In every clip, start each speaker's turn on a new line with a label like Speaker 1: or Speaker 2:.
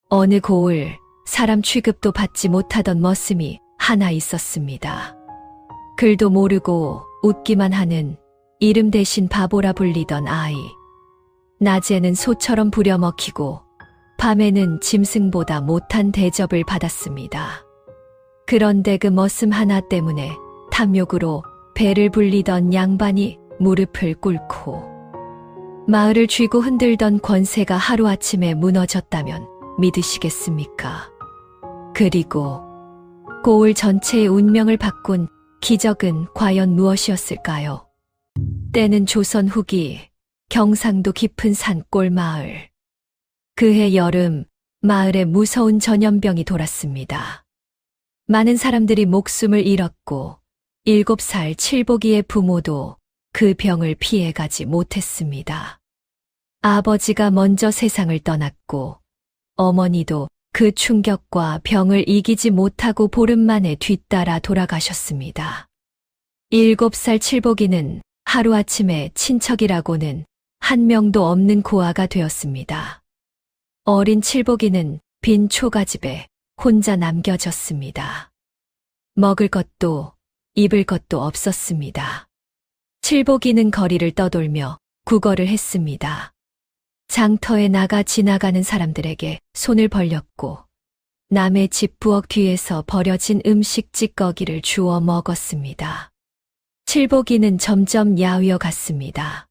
Speaker 1: 어느 고을 사람 취급도 받지 못하던 머슴이 하나 있었습니다. 글도 모르고 웃기만 하는 이름 대신 바보라 불리던 아이. 낮에는 소처럼 부려먹히고 밤에는 짐승보다 못한 대접을 받았습니다. 그런데 그 머슴 하나 때문에 탐욕으로 배를 불리던 양반이 무릎을 꿇고 마을을 쥐고 흔들던 권세가 하루아침에 무너졌다면 믿으시겠습니까? 그리고 고을 전체의 운명을 바꾼 기적은 과연 무엇이었을까요? 때는 조선 후기 경상도 깊은 산골 마을. 그해 여름 마을에 무서운 전염병이 돌았습니다. 많은 사람들이 목숨을 잃었고 7살 칠복이의 부모도 그 병을 피해가지 못했습니다. 아버지가 먼저 세상을 떠났고 어머니도 그 충격과 병을 이기지 못하고 보름 만에 뒤따라 돌아가셨습니다. 7살 칠복이는 하루아침에 친척이라고는 한 명도 없는 고아가 되었습니다. 어린 칠복이는 빈 초가집에 혼자 남겨졌습니다. 먹을 것도 입을 것도 없었습니다. 칠복이는 거리를 떠돌며 구걸을 했습니다. 장터에 나가 지나가는 사람들에게 손을 벌렸고 남의 집 부엌 뒤에서 버려진 음식 찌꺼기를 주워 먹었습니다. 칠복이는 점점 야위어 갔습니다.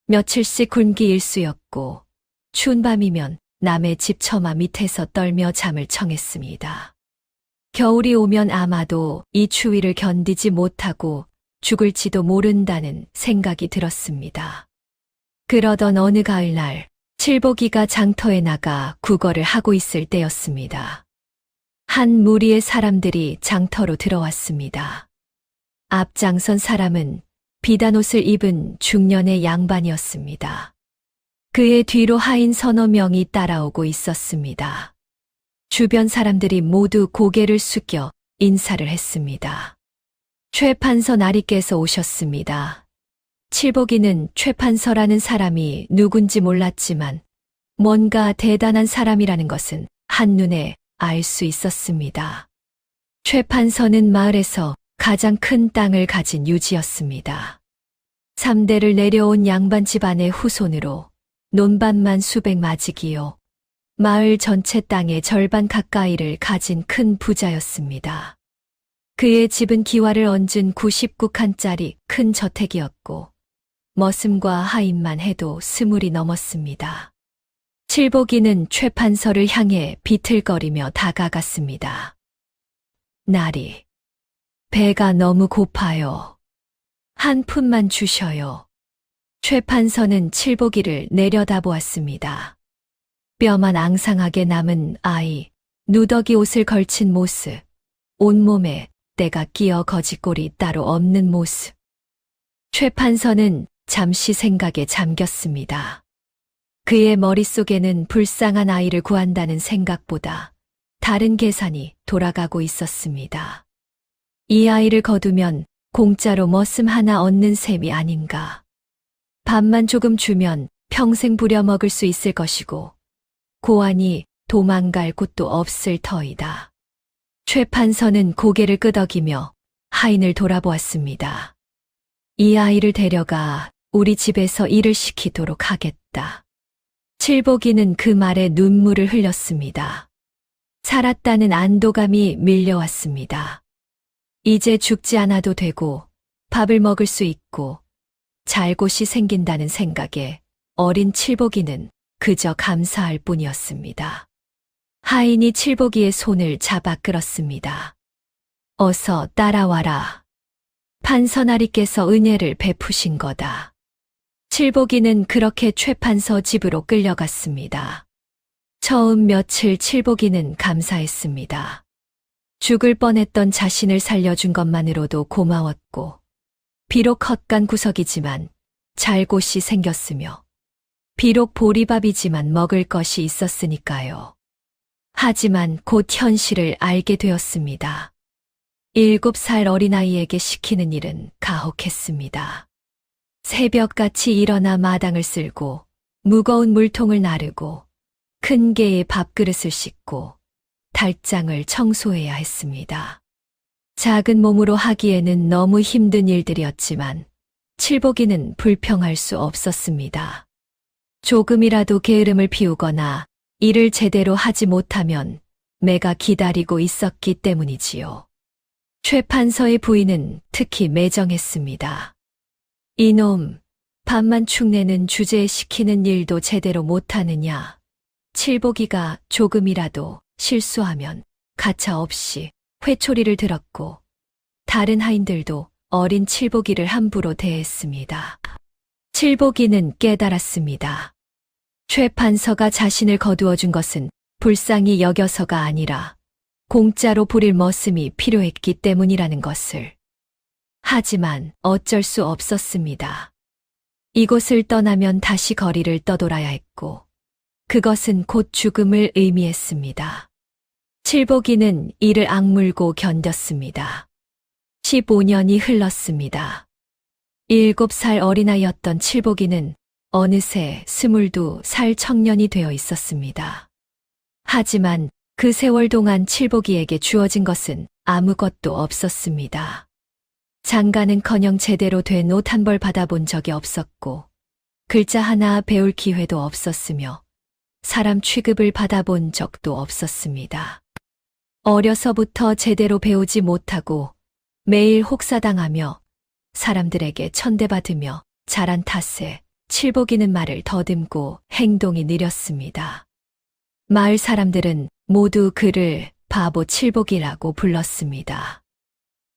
Speaker 1: 며칠씩 굶기 일쑤였고 추운 밤이면 남의 집 처마 밑에서 떨며 잠을 청했습니다. 겨울이 오면 아마도 이 추위를 견디지 못하고 죽을지도 모른다는 생각이 들었습니다. 그러던 어느 가을날 칠복이가 장터에 나가 구걸을 하고 있을 때였습니다. 한 무리의 사람들이 장터로 들어왔습니다. 앞장선 사람은 비단 옷을 입은 중년의 양반이었습니다. 그의 뒤로 하인 서너 명이 따라오고 있었습니다. 주변 사람들이 모두 고개를 숙여 인사를 했습니다. 최판서 나리께서 오셨습니다. 칠복이는 최판서라는 사람이 누군지 몰랐지만 뭔가 대단한 사람이라는 것은 한눈에 알 수 있었습니다. 최판서는 마을에서 가장 큰 땅을 가진 유지였습니다. 3대를 내려온 양반 집안의 후손으로 논밭만 수백 마지기요. 마을 전체 땅의 절반 가까이를 가진 큰 부자였습니다. 그의 집은 기와를 얹은 99칸짜리 큰 저택이었고 머슴과 하인만 해도 20이 넘었습니다. 칠복이는 최판서를 향해 비틀거리며 다가갔습니다. 나리, 배가 너무 고파요. 한 푼만 주셔요. 최판서는 칠복이를 내려다보았습니다. 뼈만 앙상하게 남은 아이, 누더기 옷을 걸친 모습, 온몸에 때가 끼어 거짓골이 따로 없는 모습. 최판서는 잠시 생각에 잠겼습니다. 그의 머릿속에는 불쌍한 아이를 구한다는 생각보다 다른 계산이 돌아가고 있었습니다. 이 아이를 거두면 공짜로 머슴 하나 얻는 셈이 아닌가. 밥만 조금 주면 평생 부려먹을 수 있을 것이고 고아니 도망갈 곳도 없을 터이다. 최판서는 고개를 끄덕이며 하인을 돌아보았습니다. 이 아이를 데려가 우리 집에서 일을 시키도록 하겠다. 칠복이는 그 말에 눈물을 흘렸습니다. 살았다는 안도감이 밀려왔습니다. 이제 죽지 않아도 되고 밥을 먹을 수 있고 잘 곳이 생긴다는 생각에 어린 칠복이는 그저 감사할 뿐이었습니다. 하인이 칠복이의 손을 잡아 끌었습니다. 어서 따라와라. 판서나리께서 은혜를 베푸신 거다. 칠복이는 그렇게 최판서 집으로 끌려갔습니다. 처음 며칠 칠복이는 감사했습니다. 죽을 뻔했던 자신을 살려준 것만으로도 고마웠고 비록 헛간 구석이지만 잘 곳이 생겼으며 비록 보리밥이지만 먹을 것이 있었으니까요. 하지만 곧 현실을 알게 되었습니다. 7살 어린아이에게 시키는 일은 가혹했습니다. 새벽같이 일어나 마당을 쓸고 무거운 물통을 나르고 큰 개의 밥그릇을 씻고 달장을 청소해야 했습니다. 작은 몸으로 하기에는 너무 힘든 일들이었지만 칠복이는 불평할 수 없었습니다. 조금이라도 게으름을 피우거나 일을 제대로 하지 못하면 매가 기다리고 있었기 때문이지요. 최 판서의 부인은 특히 매정했습니다. 이놈, 밥만 축내는 주제에 시키는 일도 제대로 못하느냐. 칠복이가 조금이라도 실수하면 가차없이 회초리를 들었고 다른 하인들도 어린 칠복이를 함부로 대했습니다. 칠복이는 깨달았습니다. 최 판서가 자신을 거두어 준 것은 불쌍히 여겨서가 아니라 공짜로 부릴 머슴이 필요했기 때문이라는 것을. 하지만 어쩔 수 없었습니다. 이곳을 떠나면 다시 거리를 떠돌아야 했고 그것은 곧 죽음을 의미했습니다. 칠복이는 이를 악물고 견뎠습니다. 15년이 흘렀습니다. 7살 어린아이였던 칠복이는 어느새 22살 청년이 되어 있었습니다. 하지만 그 세월 동안 칠복이에게 주어진 것은 아무것도 없었습니다. 장가는커녕 제대로 된 옷 한 벌 받아본 적이 없었고 글자 하나 배울 기회도 없었으며 사람 취급을 받아본 적도 없었습니다. 어려서부터 제대로 배우지 못하고 매일 혹사당하며 사람들에게 천대받으며 자란 탓에 칠복이는 말을 더듬고 행동이 느렸습니다. 마을 사람들은 모두 그를 바보 칠복이라고 불렀습니다.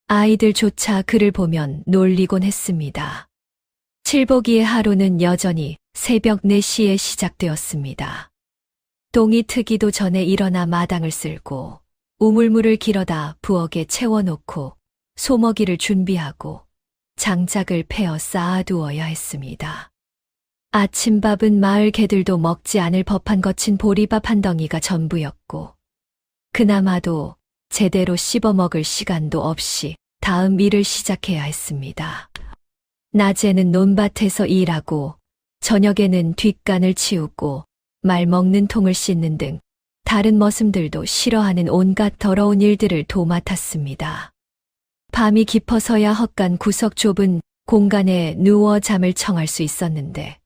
Speaker 1: 아이들조차 그를 보면 놀리곤 했습니다. 칠복이의 하루는 여전히 새벽 4시에 시작되었습니다. 동이 트기도 전에 일어나 마당을 쓸고 우물물을 길어다 부엌에 채워놓고 소먹이를 준비하고 장작을 패어 쌓아두어야 했습니다. 아침밥은 마을 개들도 먹지 않을 법한 거친 보리밥 한 덩이가 전부였고 그나마도 제대로 씹어 먹을 시간도 없이 다음 일을 시작해야 했습니다. 낮에는 논밭에서 일하고 저녁에는 뒷간을 치우고 말 먹는 통을 씻는 등 다른 머슴들도 싫어하는 온갖 더러운 일들을 도맡았습니다. 밤이 깊어서야 헛간 구석 좁은 공간에 누워 잠을 청할 수 있었는데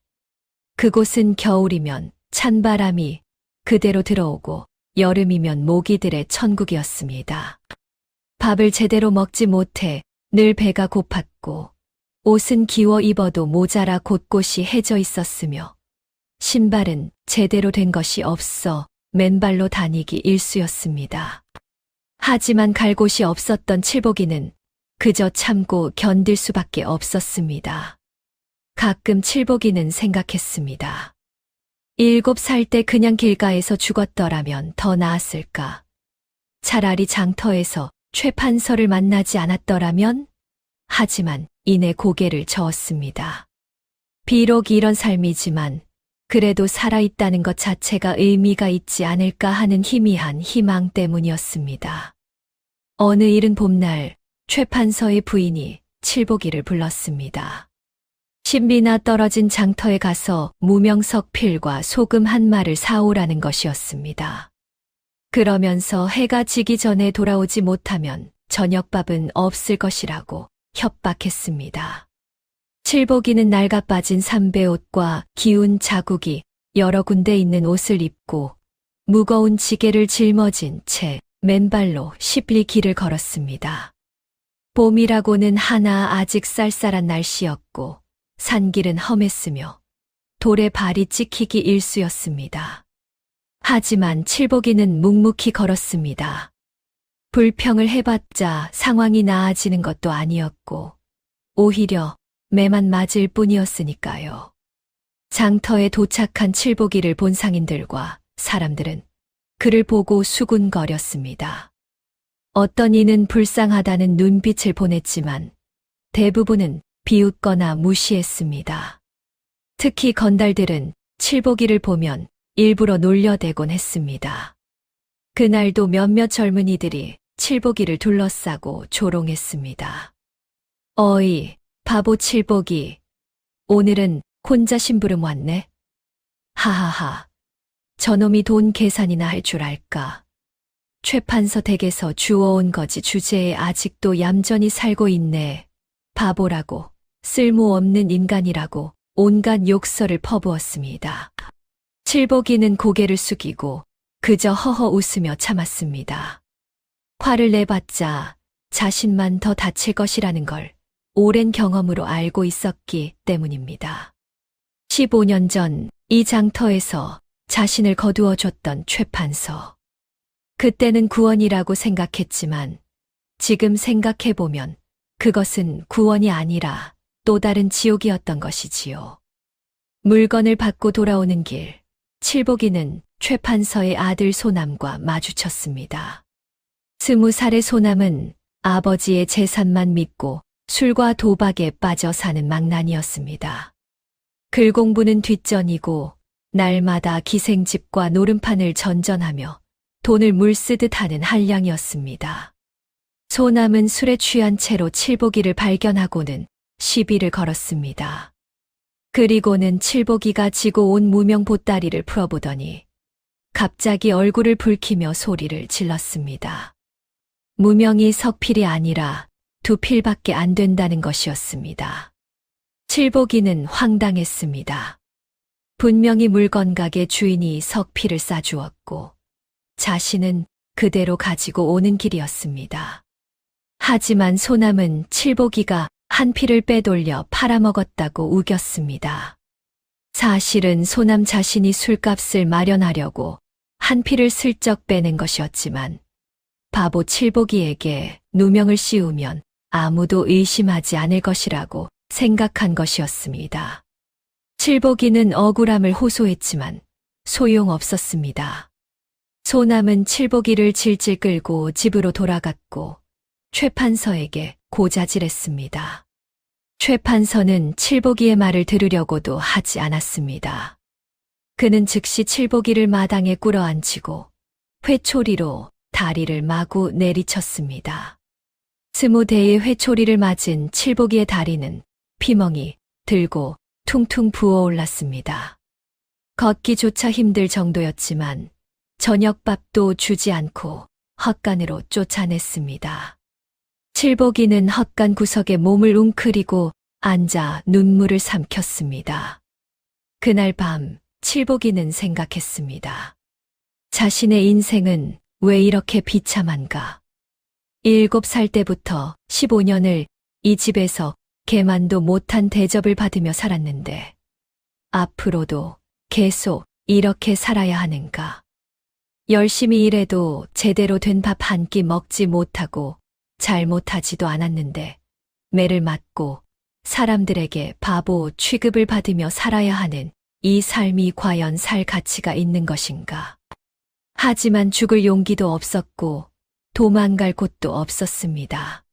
Speaker 1: 그곳은 겨울이면 찬바람이 그대로 들어오고 여름이면 모기들의 천국이었습니다. 밥을 제대로 먹지 못해 늘 배가 고팠고 옷은 기워 입어도 모자라 곳곳이 해져 있었으며 신발은 제대로 된 것이 없어 맨발로 다니기 일쑤였습니다. 하지만 갈 곳이 없었던 칠복이는 그저 참고 견딜 수밖에 없었습니다. 가끔 칠복이는 생각했습니다. 7살 때 그냥 길가에서 죽었더라면 더 나았을까? 차라리 장터에서 최 판서를 만나지 않았더라면? 하지만 이내 고개를 저었습니다. 비록 이런 삶이지만 그래도 살아있다는 것 자체가 의미가 있지 않을까 하는 희미한 희망 때문이었습니다. 어느 이른 봄날 최 판서의 부인이 칠복이를 불렀습니다. 신비나 떨어진 장터에 가서 무명석 필과 소금 한 마를 사오라는 것이었습니다. 그러면서 해가 지기 전에 돌아오지 못하면 저녁밥은 없을 것이라고 협박했습니다. 칠복이는 낡아빠진 삼배옷과 기운 자국이 여러 군데 있는 옷을 입고 무거운 지게를 짊어진 채 맨발로 십리 길을 걸었습니다. 봄이라고는 하나 아직 쌀쌀한 날씨였고 산길은 험했으며 돌에 발이 찍히기 일쑤였습니다. 하지만 칠복이는 묵묵히 걸었습니다. 불평을 해봤자 상황이 나아지는 것도 아니었고 오히려 매만 맞을 뿐이었으니까요. 장터에 도착한 칠복이를 본 상인들과 사람들은 그를 보고 수군거렸습니다. 어떤 이는 불쌍하다는 눈빛을 보냈지만 대부분은 비웃거나 무시했습니다. 특히 건달들은 칠복이를 보면 일부러 놀려대곤 했습니다. 그날도 몇몇 젊은이들이 칠복이를 둘러싸고 조롱했습니다. 어이, 바보 칠복이, 오늘은 혼자 심부름 왔네? 하하하. 저놈이 돈 계산이나 할 줄 알까. 최판서 댁에서 주워온 거지 주제에 아직도 얌전히 살고 있네. 바보라고, 쓸모없는 인간이라고 온갖 욕설을 퍼부었습니다. 칠복이는 고개를 숙이고 그저 허허 웃으며 참았습니다. 화를 내봤자 자신만 더 다칠 것이라는 걸 오랜 경험으로 알고 있었기 때문입니다. 15년 전 이 장터에서 자신을 거두어 줬던 최판서. 그때는 구원이라고 생각했지만 지금 생각해보면 그것은 구원이 아니라 또 다른 지옥이었던 것이지요. 물건을 받고 돌아오는 길, 칠복이는 최판서의 아들 소남과 마주쳤습니다. 20살의 소남은 아버지의 재산만 믿고 술과 도박에 빠져 사는 망난이었습니다. 글 공부는 뒷전이고 날마다 기생집과 노름판을 전전하며 돈을 물쓰듯 하는 한량이었습니다. 소남은 술에 취한 채로 칠복이를 발견하고는 시비를 걸었습니다. 그리고는 칠복이가 지고 온 무명 보따리를 풀어보더니 갑자기 얼굴을 붉히며 소리를 질렀습니다. 무명이 석필이 아니라 2필밖에 안 된다는 것이었습니다. 칠복이는 황당했습니다. 분명히 물건 가게 주인이 석필을 싸주었고 자신은 그대로 가지고 오는 길이었습니다. 하지만 소남은 칠복이가 한 필을 빼돌려 팔아먹었다고 우겼습니다. 사실은 소남 자신이 술값을 마련하려고 한 필을 슬쩍 빼낸 것이었지만 바보 칠복이에게 누명을 씌우면 아무도 의심하지 않을 것이라고 생각한 것이었습니다. 칠복이는 억울함을 호소했지만 소용없었습니다. 소남은 칠복이를 질질 끌고 집으로 돌아갔고 최판서에게 고자질했습니다. 최판서는 칠복이의 말을 들으려고도 하지 않았습니다. 그는 즉시 칠복이를 마당에 꿇어앉히고 회초리로 다리를 마구 내리쳤습니다. 20대의 회초리를 맞은 칠복이의 다리는 피멍이 들고 퉁퉁 부어올랐습니다. 걷기조차 힘들 정도였지만 저녁밥도 주지 않고 헛간으로 쫓아냈습니다. 칠복이는 헛간 구석에 몸을 웅크리고 앉아 눈물을 삼켰습니다. 그날 밤 칠복이는 생각했습니다. 자신의 인생은 왜 이렇게 비참한가? 7살 때부터 15년을 이 집에서 개만도 못한 대접을 받으며 살았는데 앞으로도 계속 이렇게 살아야 하는가? 열심히 일해도 제대로 된 밥 한 끼 먹지 못하고 잘못하지도 않았는데 매를 맞고 사람들에게 바보 취급을 받으며 살아야 하는 이 삶이 과연 살 가치가 있는 것인가? 하지만 죽을 용기도 없었고 도망갈 곳도 없었습니다.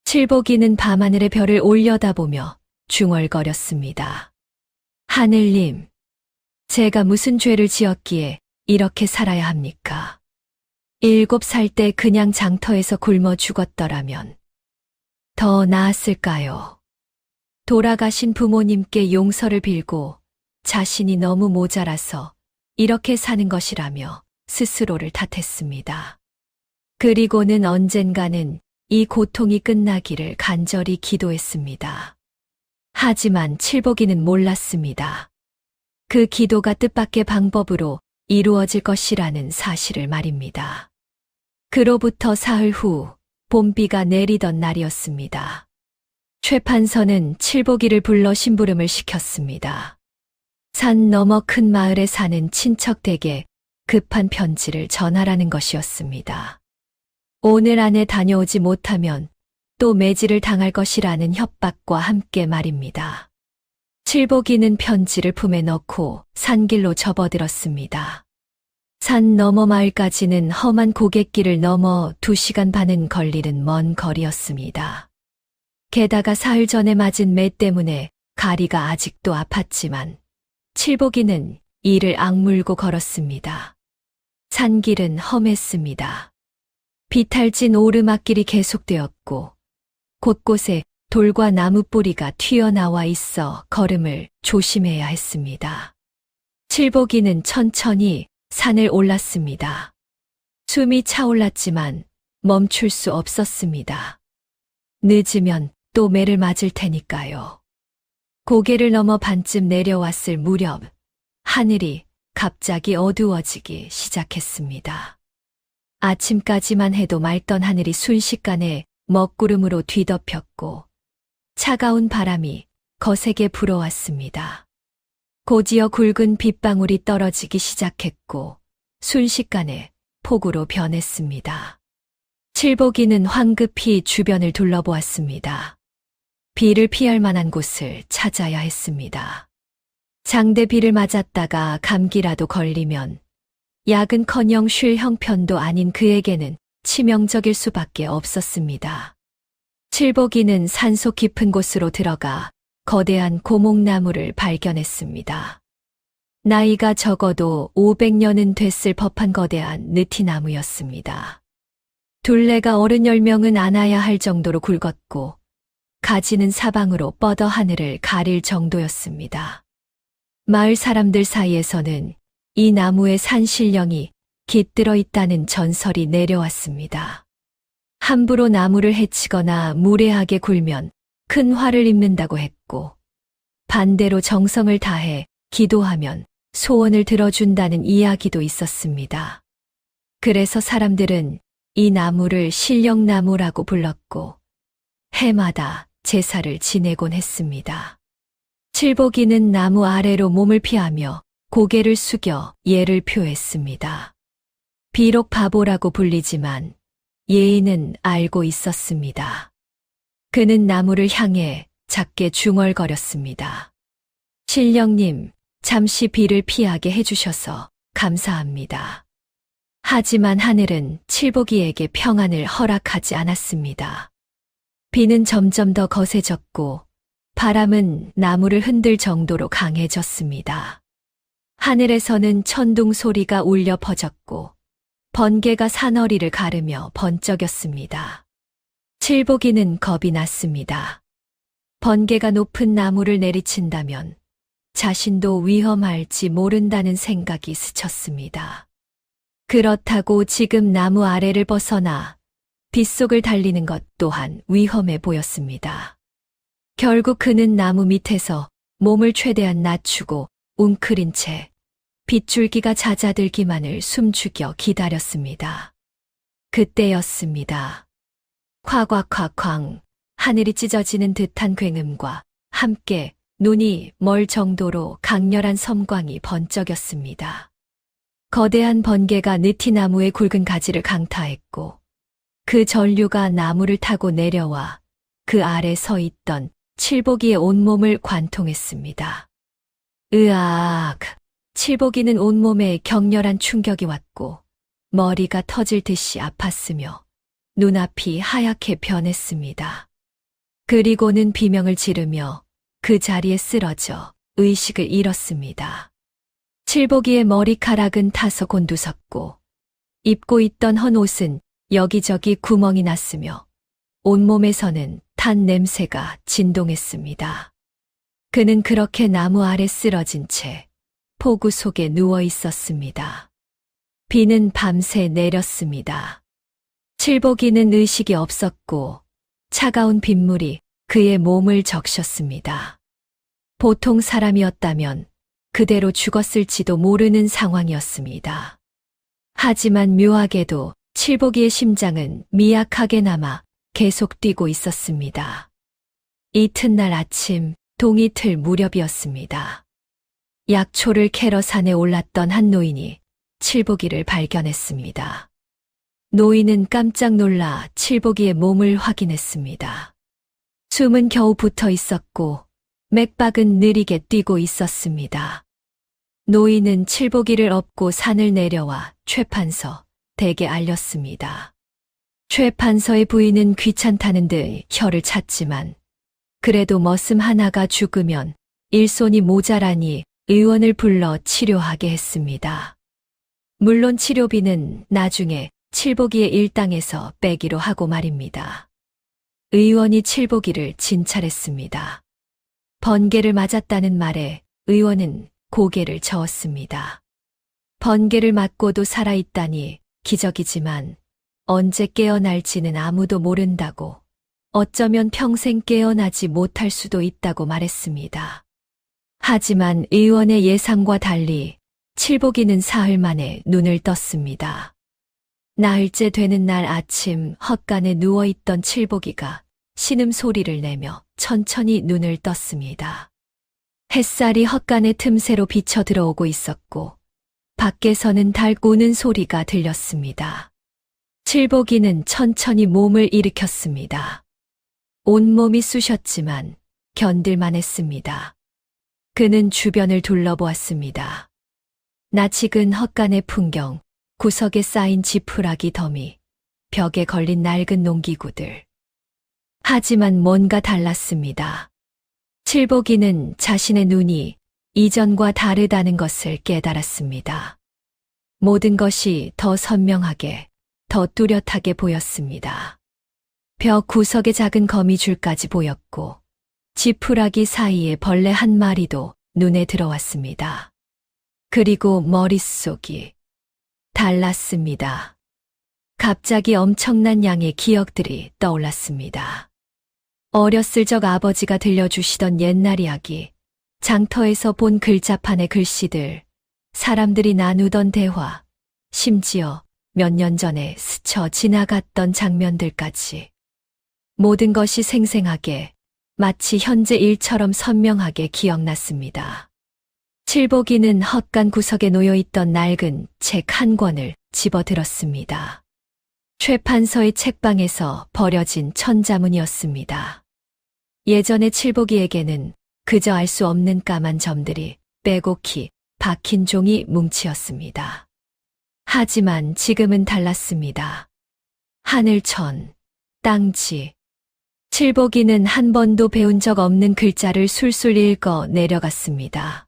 Speaker 1: 칠복이는 밤하늘의 별을 올려다보며 중얼거렸습니다. 하늘님, 제가 무슨 죄를 지었기에 이렇게 살아야 합니까? 7살 때 그냥 장터에서 굶어 죽었더라면 더 나았을까요? 돌아가신 부모님께 용서를 빌고 자신이 너무 모자라서 이렇게 사는 것이라며 스스로를 탓했습니다. 그리고는 언젠가는 이 고통이 끝나기를 간절히 기도했습니다. 하지만 칠복이는 몰랐습니다. 그 기도가 뜻밖의 방법으로 이루어질 것이라는 사실을 말입니다. 그로부터 사흘 후 봄비가 내리던 날이었습니다. 최판서는 칠복이를 불러 심부름을 시켰습니다. 산 너머 큰 마을에 사는 친척 댁에 급한 편지를 전하라는 것이었습니다. 오늘 안에 다녀오지 못하면 또 매질을 당할 것이라는 협박과 함께 말입니다. 칠복이는 편지를 품에 넣고 산길로 접어들었습니다. 산 너머 마을까지는 험한 고갯길을 넘어 2시간 반은 걸리는 먼 거리였습니다. 게다가 사흘 전에 맞은 매 때문에 가리가 아직도 아팠지만 칠복이는 이를 악물고 걸었습니다. 산길은 험했습니다. 비탈진 오르막길이 계속되었고 곳곳에 돌과 나무 뿌리가 튀어나와 있어 걸음을 조심해야 했습니다. 칠복이는 천천히 산을 올랐습니다. 숨이 차올랐지만 멈출 수 없었습니다. 늦으면 또 매를 맞을 테니까요. 고개를 넘어 반쯤 내려왔을 무렵 하늘이 갑자기 어두워지기 시작했습니다. 아침까지만 해도 맑던 하늘이 순식간에 먹구름으로 뒤덮였고 차가운 바람이 거세게 불어왔습니다. 곧이어 굵은 빗방울이 떨어지기 시작했고 순식간에 폭우로 변했습니다. 칠복이는 황급히 주변을 둘러보았습니다. 비를 피할 만한 곳을 찾아야 했습니다. 장대 비를 맞았다가 감기라도 걸리면 약은커녕 쉴 형편도 아닌 그에게는 치명적일 수밖에 없었습니다. 칠복이는 산속 깊은 곳으로 들어가 거대한 고목나무를 발견했습니다. 나이가 적어도 500년은 됐을 법한 거대한 느티나무였습니다. 둘레가 어른 10명은 안아야 할 정도로 굵었고 가지는 사방으로 뻗어 하늘을 가릴 정도였습니다. 마을 사람들 사이에서는 이 나무의 산신령이 깃들어 있다는 전설이 내려왔습니다. 함부로 나무를 해치거나 무례하게 굴면 큰 화를 입는다고 했고 반대로 정성을 다해 기도하면 소원을 들어준다는 이야기도 있었습니다. 그래서 사람들은 이 나무를 신령나무라고 불렀고 해마다 제사를 지내곤 했습니다. 칠복이는 나무 아래로 몸을 피하며 고개를 숙여 예를 표했습니다. 비록 바보라고 불리지만 예의는 알고 있었습니다. 그는 나무를 향해 작게 중얼거렸습니다. 신령님, 잠시 비를 피하게 해주셔서 감사합니다. 하지만 하늘은 칠복이에게 평안을 허락하지 않았습니다. 비는 점점 더 거세졌고 바람은 나무를 흔들 정도로 강해졌습니다. 하늘에서는 천둥 소리가 울려 퍼졌고 번개가 산허리를 가르며 번쩍였습니다. 칠복이는 겁이 났습니다. 번개가 높은 나무를 내리친다면 자신도 위험할지 모른다는 생각이 스쳤습니다. 그렇다고 지금 나무 아래를 벗어나 빗속을 달리는 것 또한 위험해 보였습니다. 결국 그는 나무 밑에서 몸을 최대한 낮추고 웅크린 채 빗줄기가 잦아들기만을 숨죽여 기다렸습니다. 그때였습니다. 콱콱콱쾅 하늘이 찢어지는 듯한 굉음과 함께 눈이 멀 정도로 강렬한 섬광이 번쩍였습니다. 거대한 번개가 느티나무의 굵은 가지를 강타했고 그 전류가 나무를 타고 내려와 그 아래 서 있던 칠복이의 온몸을 관통했습니다. 으악! 칠복이는 온몸에 격렬한 충격이 왔고 머리가 터질 듯이 아팠으며 눈앞이 하얗게 변했습니다. 그리고는 비명을 지르며 그 자리에 쓰러져 의식을 잃었습니다. 칠복이의 머리카락은 타서 곤두섰고 입고 있던 헌 옷은 여기저기 구멍이 났으며 온몸에서는 탄 냄새가 진동했습니다. 그는 그렇게 나무 아래 쓰러진 채 폭우 속에 누워 있었습니다. 비는 밤새 내렸습니다. 칠복이는 의식이 없었고 차가운 빗물이 그의 몸을 적셨습니다. 보통 사람이었다면 그대로 죽었을지도 모르는 상황이었습니다. 하지만 묘하게도 칠복이의 심장은 미약하게 남아 계속 뛰고 있었습니다. 이튿날 아침 동이틀 무렵이었습니다. 약초를 캐러 산에 올랐던 한 노인이 칠복이를 발견했습니다. 노인은 깜짝 놀라 칠복이의 몸을 확인했습니다. 숨은 겨우 붙어 있었고 맥박은 느리게 뛰고 있었습니다. 노인은 칠복이를 업고 산을 내려와 최판서 댁에 알렸습니다. 최판서의 부인은 귀찮다는 듯 혀를 찼지만 그래도 머슴 하나가 죽으면 일손이 모자라니 의원을 불러 치료하게 했습니다. 물론 치료비는 나중에 칠복이의 일당에서 빼기로 하고 말입니다. 의원이 칠복이를 진찰했습니다. 번개를 맞았다는 말에 의원은 고개를 저었습니다. 번개를 맞고도 살아있다니 기적이지만 언제 깨어날지는 아무도 모른다고, 어쩌면 평생 깨어나지 못할 수도 있다고 말했습니다. 하지만 의원의 예상과 달리 칠복이는 사흘 만에 눈을 떴습니다. 나흘째 되는 날 아침, 헛간에 누워있던 칠복이가 신음소리를 내며 천천히 눈을 떴습니다. 햇살이 헛간의 틈새로 비쳐 들어오고 있었고 밖에서는 달 우는 소리가 들렸습니다. 칠복이는 천천히 몸을 일으켰습니다. 온몸이 쑤셨지만 견딜만 했습니다. 그는 주변을 둘러보았습니다. 낯익은 헛간의 풍경, 구석에 쌓인 지푸라기 더미, 벽에 걸린 낡은 농기구들. 하지만 뭔가 달랐습니다. 칠복이는 자신의 눈이 이전과 다르다는 것을 깨달았습니다. 모든 것이 더 선명하게, 더 뚜렷하게 보였습니다. 벽 구석에 작은 거미줄까지 보였고 지푸라기 사이에 벌레 한 마리도 눈에 들어왔습니다. 그리고 머릿속이 달랐습니다. 갑자기 엄청난 양의 기억들이 떠올랐습니다. 어렸을 적 아버지가 들려주시던 옛날 이야기, 장터에서 본 글자판의 글씨들, 사람들이 나누던 대화, 심지어 몇 년 전에 스쳐 지나갔던 장면들까지. 모든 것이 생생하게, 마치 현재 일처럼 선명하게 기억났습니다. 칠복이는 헛간 구석에 놓여있던 낡은 책 한 권을 집어들었습니다. 최판서의 책방에서 버려진 천자문이었습니다. 예전에 칠복이에게는 그저 알 수 없는 까만 점들이 빼곡히 박힌 종이 뭉치였습니다. 하지만 지금은 달랐습니다. 하늘천, 땅지. 칠복이는 한 번도 배운 적 없는 글자를 술술 읽어 내려갔습니다.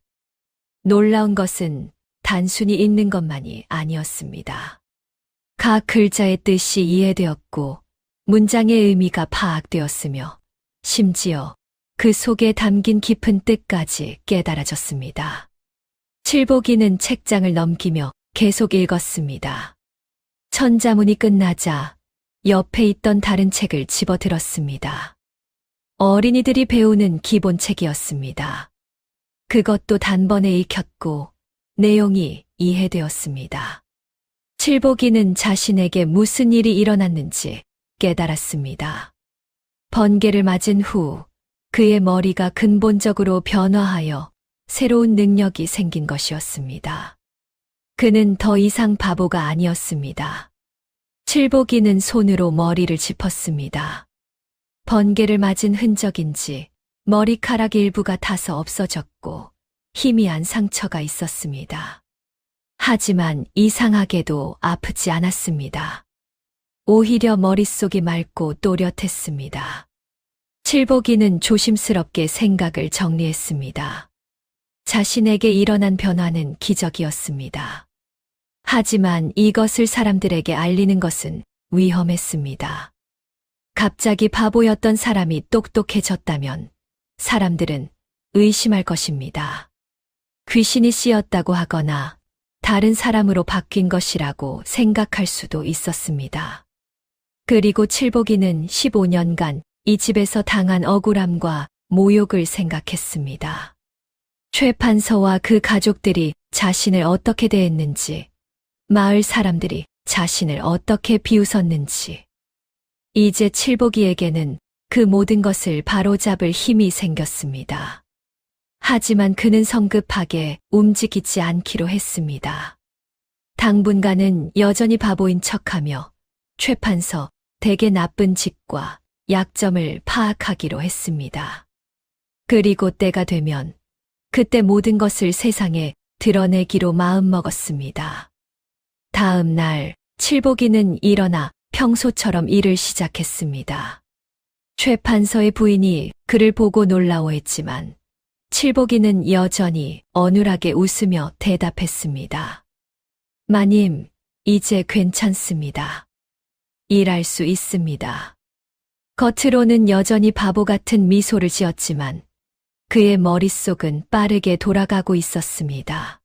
Speaker 1: 놀라운 것은 단순히 읽는 것만이 아니었습니다. 각 글자의 뜻이 이해되었고 문장의 의미가 파악되었으며 심지어 그 속에 담긴 깊은 뜻까지 깨달아졌습니다. 칠복이는 책장을 넘기며 계속 읽었습니다. 천자문이 끝나자 옆에 있던 다른 책을 집어들었습니다. 어린이들이 배우는 기본책이었습니다. 그것도 단번에 읽혔고 내용이 이해되었습니다. 칠복이는 자신에게 무슨 일이 일어났는지 깨달았습니다. 번개를 맞은 후 그의 머리가 근본적으로 변화하여 새로운 능력이 생긴 것이었습니다. 그는 더 이상 바보가 아니었습니다. 칠복이는 손으로 머리를 짚었습니다. 번개를 맞은 흔적인지 머리카락 일부가 타서 없어졌고 희미한 상처가 있었습니다. 하지만 이상하게도 아프지 않았습니다. 오히려 머릿속이 맑고 또렷했습니다. 칠복이는 조심스럽게 생각을 정리했습니다. 자신에게 일어난 변화는 기적이었습니다. 하지만 이것을 사람들에게 알리는 것은 위험했습니다. 갑자기 바보였던 사람이 똑똑해졌다면 사람들은 의심할 것입니다. 귀신이 씌었다고 하거나 다른 사람으로 바뀐 것이라고 생각할 수도 있었습니다. 그리고 칠복이는 15년간 이 집에서 당한 억울함과 모욕을 생각했습니다. 최판서와 그 가족들이 자신을 어떻게 대했는지, 마을 사람들이 자신을 어떻게 비웃었는지. 이제 칠복이에게는 그 모든 것을 바로잡을 힘이 생겼습니다. 하지만 그는 성급하게 움직이지 않기로 했습니다. 당분간은 여전히 바보인 척하며 최판서 댁의 나쁜 짓과 약점을 파악하기로 했습니다. 그리고 때가 되면 그때 모든 것을 세상에 드러내기로 마음먹었습니다. 다음 날 칠복이는 일어나 평소처럼 일을 시작했습니다. 최판서의 부인이 그를 보고 놀라워했지만 칠복이는 여전히 어눌하게 웃으며 대답했습니다. 마님, 이제 괜찮습니다. 일할 수 있습니다. 겉으로는 여전히 바보 같은 미소를 지었지만 그의 머릿속은 빠르게 돌아가고 있었습니다.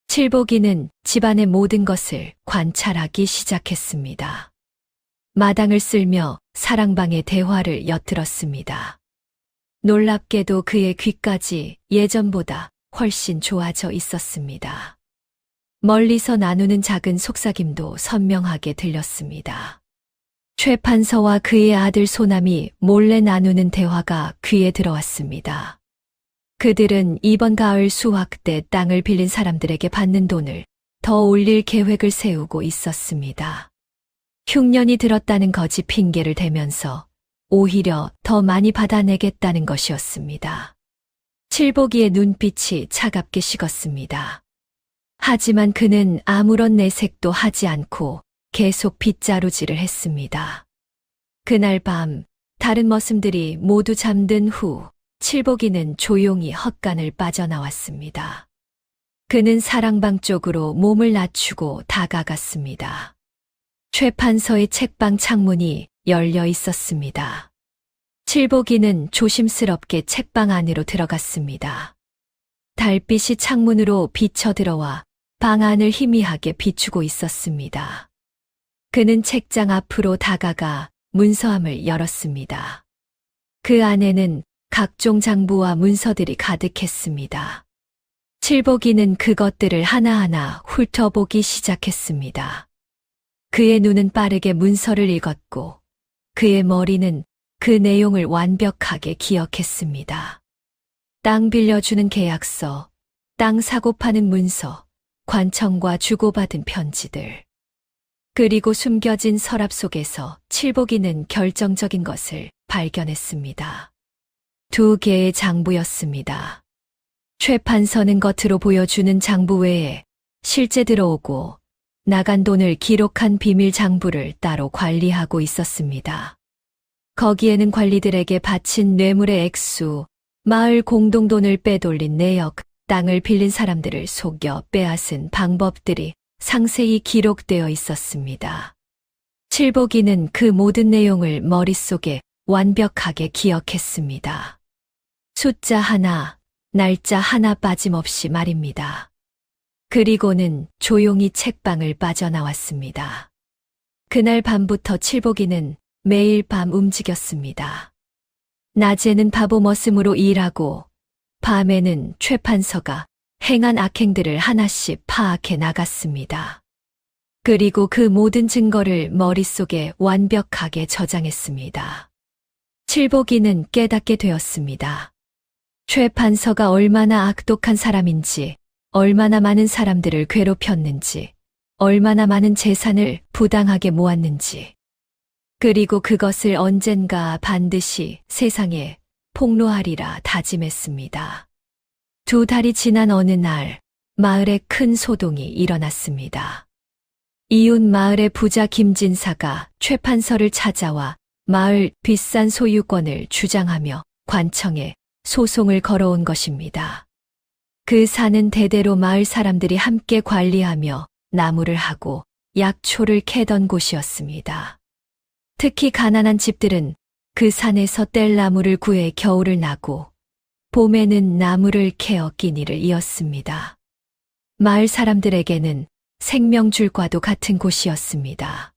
Speaker 1: 칠복이는 집안의 모든 것을 관찰하기 시작했습니다. 마당을 쓸며 사랑방의 대화를 엿들었습니다. 놀랍게도 그의 귀까지 예전보다 훨씬 좋아져 있었습니다. 멀리서 나누는 작은 속삭임도 선명하게 들렸습니다. 최 판서와 그의 아들 소남이 몰래 나누는 대화가 귀에 들어왔습니다. 그들은 이번 가을 수확 때 땅을 빌린 사람들에게 받는 돈을 더 올릴 계획을 세우고 있었습니다. 흉년이 들었다는 거짓 핑계를 대면서 오히려 더 많이 받아내겠다는 것이었습니다. 칠복이의 눈빛이 차갑게 식었습니다. 하지만 그는 아무런 내색도 하지 않고 계속 빗자루질을 했습니다. 그날 밤 다른 머슴들이 모두 잠든 후 칠복이는 조용히 헛간을 빠져나왔습니다. 그는 사랑방 쪽으로 몸을 낮추고 다가갔습니다. 최 판서의 책방 창문이 열려 있었습니다. 칠복이는 조심스럽게 책방 안으로 들어갔습니다. 달빛이 창문으로 비쳐 들어와 방 안을 희미하게 비추고 있었습니다. 그는 책장 앞으로 다가가 문서함을 열었습니다. 그 안에는 각종 장부와 문서들이 가득했습니다. 칠복이는 그것들을 하나하나 훑어보기 시작했습니다. 그의 눈은 빠르게 문서를 읽었고 그의 머리는 그 내용을 완벽하게 기억했습니다. 땅 빌려주는 계약서, 땅 사고 파는 문서, 관청과 주고받은 편지들. 그리고 숨겨진 서랍 속에서 칠복이는 결정적인 것을 발견했습니다. 2개의 장부였습니다. 최 판서는 겉으로 보여주는 장부 외에 실제 들어오고 나간 돈을 기록한 비밀 장부를 따로 관리하고 있었습니다. 거기에는 관리들에게 바친 뇌물의 액수, 마을 공동돈을 빼돌린 내역, 땅을 빌린 사람들을 속여 빼앗은 방법들이 상세히 기록되어 있었습니다. 칠복이는 그 모든 내용을 머릿속에 완벽하게 기억했습니다. 숫자 하나, 날짜 하나 빠짐없이 말입니다. 그리고는 조용히 책방을 빠져나왔습니다. 그날 밤부터 칠복이는 매일 밤 움직였습니다. 낮에는 바보 머슴으로 일하고 밤에는 최 판서가 행한 악행들을 하나씩 파악해 나갔습니다. 그리고 그 모든 증거를 머릿속에 완벽하게 저장했습니다. 칠복이는 깨닫게 되었습니다. 최 판서가 얼마나 악독한 사람인지, 얼마나 많은 사람들을 괴롭혔는지, 얼마나 많은 재산을 부당하게 모았는지, 그리고 그것을 언젠가 반드시 세상에 폭로하리라 다짐했습니다. 2달이 지난 어느 날 마을에 큰 소동이 일어났습니다. 이웃 마을의 부자 김진사가 최 판서를 찾아와 마을 비싼 소유권을 주장하며 관청에 소송을 걸어온 것입니다. 그 산은 대대로 마을 사람들이 함께 관리하며 나무를 하고 약초를 캐던 곳이었습니다. 특히 가난한 집들은 그 산에서 뗄나무를 구해 겨울을 나고 봄에는 나무를 캐어 끼니를 이었습니다. 마을 사람들에게는 생명줄과도 같은 곳이었습니다.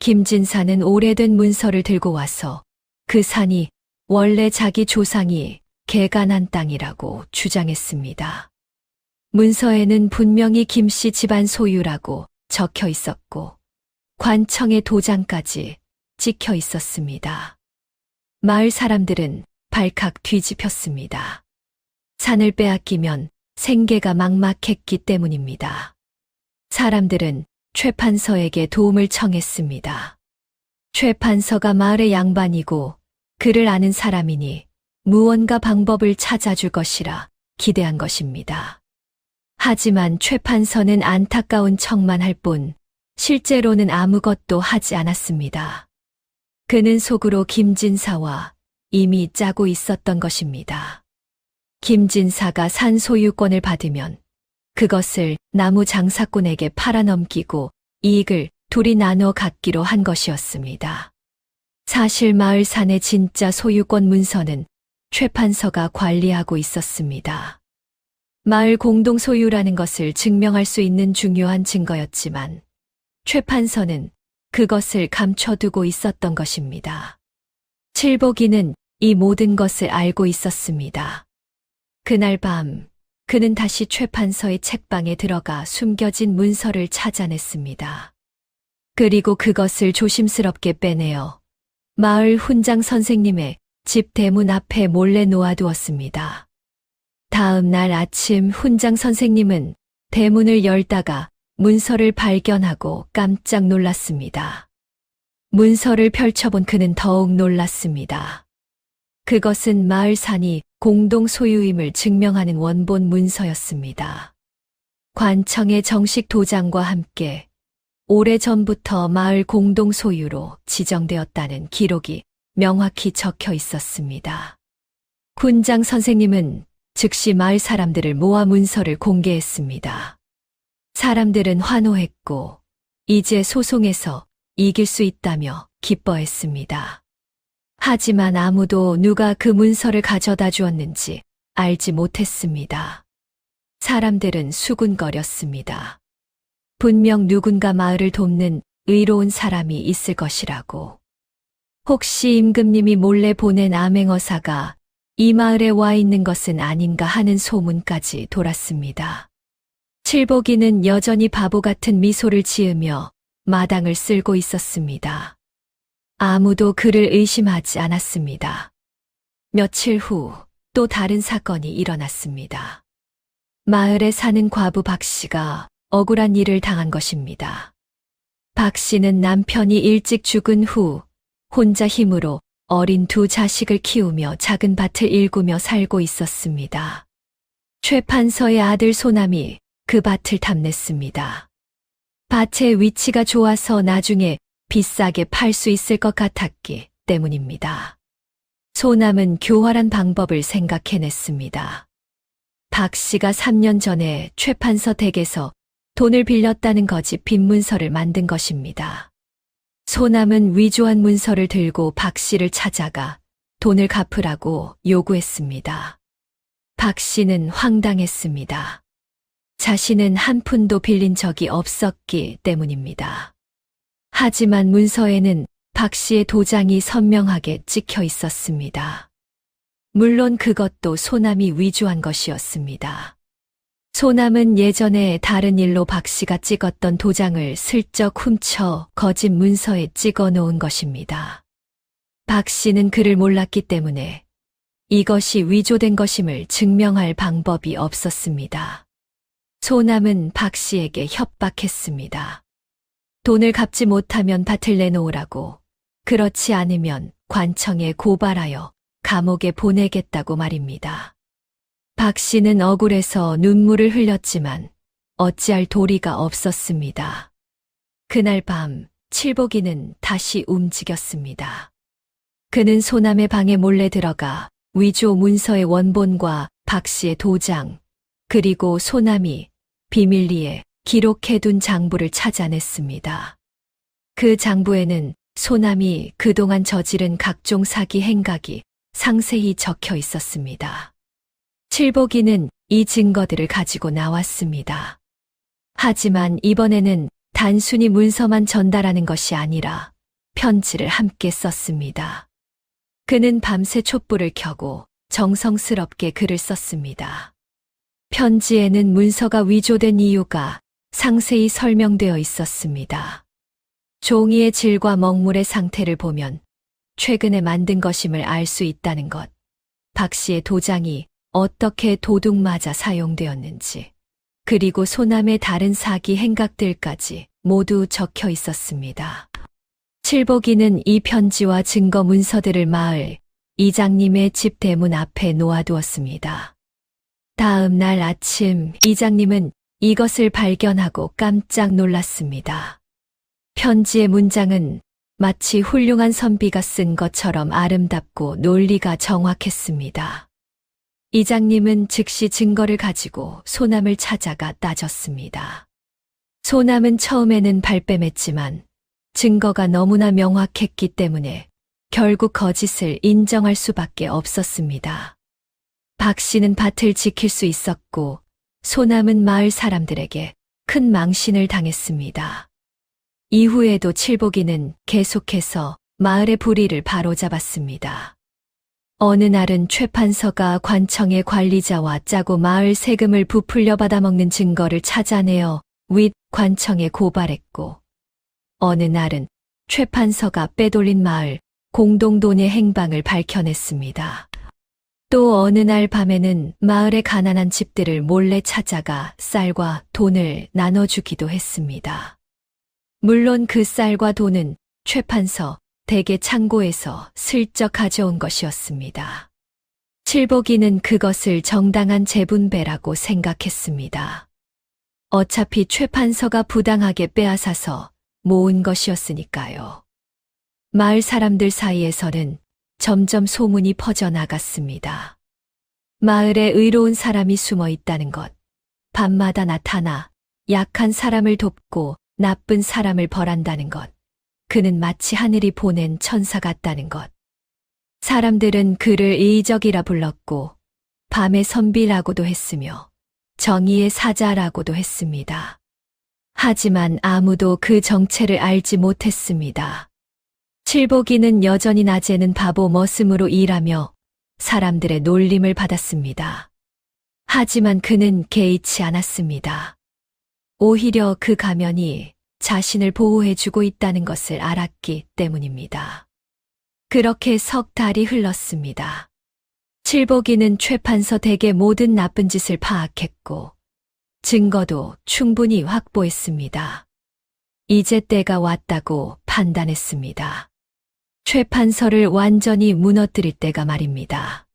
Speaker 1: 김진사는 오래된 문서를 들고 와서 그 산이 원래 자기 조상이 개간한 땅이라고 주장했습니다. 문서에는 분명히 김씨 집안 소유라고 적혀 있었고 관청의 도장까지 찍혀 있었습니다. 마을 사람들은 발칵 뒤집혔습니다. 산을 빼앗기면 생계가 막막했기 때문입니다. 사람들은 최 판서에게 도움을 청했습니다. 최 판서가 마을의 양반이고 그를 아는 사람이니 무언가 방법을 찾아줄 것이라 기대한 것입니다. 하지만 최 판서는 안타까운 척만 할 뿐 실제로는 아무것도 하지 않았습니다. 그는 속으로 김진사와 이미 짜고 있었던 것입니다. 김진사가 산 소유권을 받으면 그것을 나무 장사꾼에게 팔아넘기고 이익을 둘이 나눠 갖기로 한 것이었습니다. 사실 마을 산의 진짜 소유권 문서는 최판서가 관리하고 있었습니다. 마을 공동 소유라는 것을 증명할 수 있는 중요한 증거였지만 최판서는 그것을 감춰두고 있었던 것입니다. 칠복이는 이 모든 것을 알고 있었습니다. 그날 밤 그는 다시 최판서의 책방에 들어가 숨겨진 문서를 찾아냈습니다. 그리고 그것을 조심스럽게 빼내어 마을 훈장 선생님의 집 대문 앞에 몰래 놓아두었습니다. 다음 날 아침 훈장 선생님은 대문을 열다가 문서를 발견하고 깜짝 놀랐습니다. 문서를 펼쳐본 그는 더욱 놀랐습니다. 그것은 마을 산이 공동 소유임을 증명하는 원본 문서였습니다. 관청의 정식 도장과 함께 오래전부터 마을 공동 소유로 지정되었다는 기록이 명확히 적혀 있었습니다. 훈장 선생님은 즉시 마을 사람들을 모아 문서를 공개했습니다. 사람들은 환호했고 이제 소송에서 이길 수 있다며 기뻐했습니다. 하지만 아무도 누가 그 문서를 가져다 주었는지 알지 못했습니다. 사람들은 수군거렸습니다. 분명 누군가 마을을 돕는 의로운 사람이 있을 것이라고. 혹시 임금님이 몰래 보낸 암행어사가 이 마을에 와 있는 것은 아닌가 하는 소문까지 돌았습니다. 칠복이는 여전히 바보 같은 미소를 지으며 마당을 쓸고 있었습니다. 아무도 그를 의심하지 않았습니다. 며칠 후 또 다른 사건이 일어났습니다. 마을에 사는 과부 박 씨가 억울한 일을 당한 것입니다. 박 씨는 남편이 일찍 죽은 후 혼자 힘으로 어린 두 자식을 키우며 작은 밭을 일구며 살고 있었습니다. 최판서의 아들 소남이 그 밭을 탐냈습니다. 밭의 위치가 좋아서 나중에 비싸게 팔 수 있을 것 같았기 때문입니다. 소남은 교활한 방법을 생각해냈습니다. 박 씨가 3년 전에 최판서 댁에서 돈을 빌렸다는 거짓 빈문서를 만든 것입니다. 소남은 위조한 문서를 들고 박 씨를 찾아가 돈을 갚으라고 요구했습니다. 박 씨는 황당했습니다. 자신은 한 푼도 빌린 적이 없었기 때문입니다. 하지만 문서에는 박 씨의 도장이 선명하게 찍혀 있었습니다. 물론 그것도 소남이 위조한 것이었습니다. 소남은 예전에 다른 일로 박 씨가 찍었던 도장을 슬쩍 훔쳐 거짓 문서에 찍어 놓은 것입니다. 박 씨는 그를 몰랐기 때문에 이것이 위조된 것임을 증명할 방법이 없었습니다. 소남은 박 씨에게 협박했습니다. 돈을 갚지 못하면 밭을 내놓으라고, 그렇지 않으면 관청에 고발하여 감옥에 보내겠다고 말입니다. 박 씨는 억울해서 눈물을 흘렸지만 어찌할 도리가 없었습니다. 그날 밤 칠복이는 다시 움직였습니다. 그는 소남의 방에 몰래 들어가 위조 문서의 원본과 박 씨의 도장, 그리고 소남이 비밀리에 기록해둔 장부를 찾아냈습니다. 그 장부에는 소남이 그동안 저지른 각종 사기 행각이 상세히 적혀 있었습니다. 칠복이는 이 증거들을 가지고 나왔습니다. 하지만 이번에는 단순히 문서만 전달하는 것이 아니라 편지를 함께 썼습니다. 그는 밤새 촛불을 켜고 정성스럽게 글을 썼습니다. 편지에는 문서가 위조된 이유가 상세히 설명되어 있었습니다. 종이의 질과 먹물의 상태를 보면 최근에 만든 것임을 알 수 있다는 것, 박 씨의 도장이 어떻게 도둑 맞아 사용되었는지, 그리고 소남의 다른 사기 행각들까지 모두 적혀 있었습니다. 칠복이는 이 편지와 증거 문서들을 마을 이장님의 집 대문 앞에 놓아두었습니다. 다음 날 아침 이장님은 이것을 발견하고 깜짝 놀랐습니다. 편지의 문장은 마치 훌륭한 선비가 쓴 것처럼 아름답고 논리가 정확했습니다. 이장님은 즉시 증거를 가지고 소남을 찾아가 따졌습니다. 소남은 처음에는 발뺌했지만 증거가 너무나 명확했기 때문에 결국 거짓을 인정할 수밖에 없었습니다. 박 씨는 밭을 지킬 수 있었고 소남은 마을 사람들에게 큰 망신을 당했습니다. 이후에도 칠복이는 계속해서 마을의 불의를 바로잡았습니다. 어느 날은 최판서가 관청의 관리자와 짜고 마을 세금을 부풀려 받아먹는 증거를 찾아내어 윗 관청에 고발했고, 어느 날은 최판서가 빼돌린 마을 공동돈의 행방을 밝혀냈습니다. 또 어느 날 밤에는 마을의 가난한 집들을 몰래 찾아가 쌀과 돈을 나눠주기도 했습니다. 물론 그 쌀과 돈은 최판서 댁의 창고에서 슬쩍 가져온 것이었습니다. 칠복이는 그것을 정당한 재분배라고 생각했습니다. 어차피 최판서가 부당하게 빼앗아서 모은 것이었으니까요. 마을 사람들 사이에서는 점점 소문이 퍼져나갔습니다. 마을에 의로운 사람이 숨어 있다는 것, 밤마다 나타나 약한 사람을 돕고 나쁜 사람을 벌한다는 것, 그는 마치 하늘이 보낸 천사 같다는 것. 사람들은 그를 이적이라 불렀고 밤의 선비라고도 했으며 정의의 사자라고도 했습니다. 하지만 아무도 그 정체를 알지 못했습니다. 칠복이는 여전히 낮에는 바보 머슴으로 일하며 사람들의 놀림을 받았습니다. 하지만 그는 개의치 않았습니다. 오히려 그 가면이 자신을 보호해주고 있다는 것을 알았기 때문입니다. 그렇게 석 달이 흘렀습니다. 칠복이는 최판서 댁의 모든 나쁜 짓을 파악했고 증거도 충분히 확보했습니다. 이제 때가 왔다고 판단했습니다. 최판서를 완전히 무너뜨릴 때가 말입니다.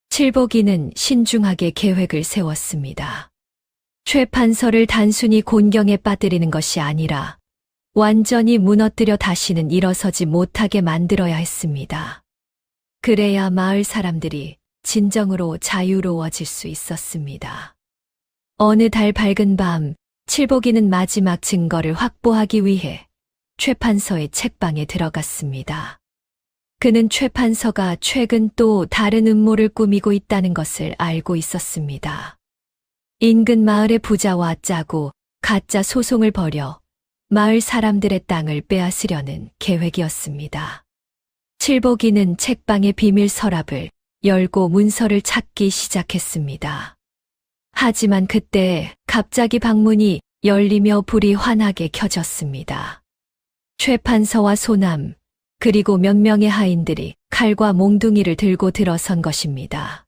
Speaker 1: 칠복이는 신중하게 계획을 세웠습니다. 최판서를 단순히 곤경에 빠뜨리는 것이 아니라 완전히 무너뜨려 다시는 일어서지 못하게 만들어야 했습니다. 그래야 마을 사람들이 진정으로 자유로워질 수 있었습니다. 어느 달 밝은 밤, 칠복이는 마지막 증거를 확보하기 위해 최판서의 책방에 들어갔습니다. 그는 최판서가 최근 또 다른 음모를 꾸미고 있다는 것을 알고 있었습니다. 인근 마을의 부자와 짜고 가짜 소송을 벌여 마을 사람들의 땅을 빼앗으려는 계획이었습니다. 칠복이는 책방의 비밀 서랍을 열고 문서를 찾기 시작했습니다. 하지만 그때 갑자기 방문이 열리며 불이 환하게 켜졌습니다. 최판서와 소남, 그리고 몇 명의 하인들이 칼과 몽둥이를 들고 들어선 것입니다.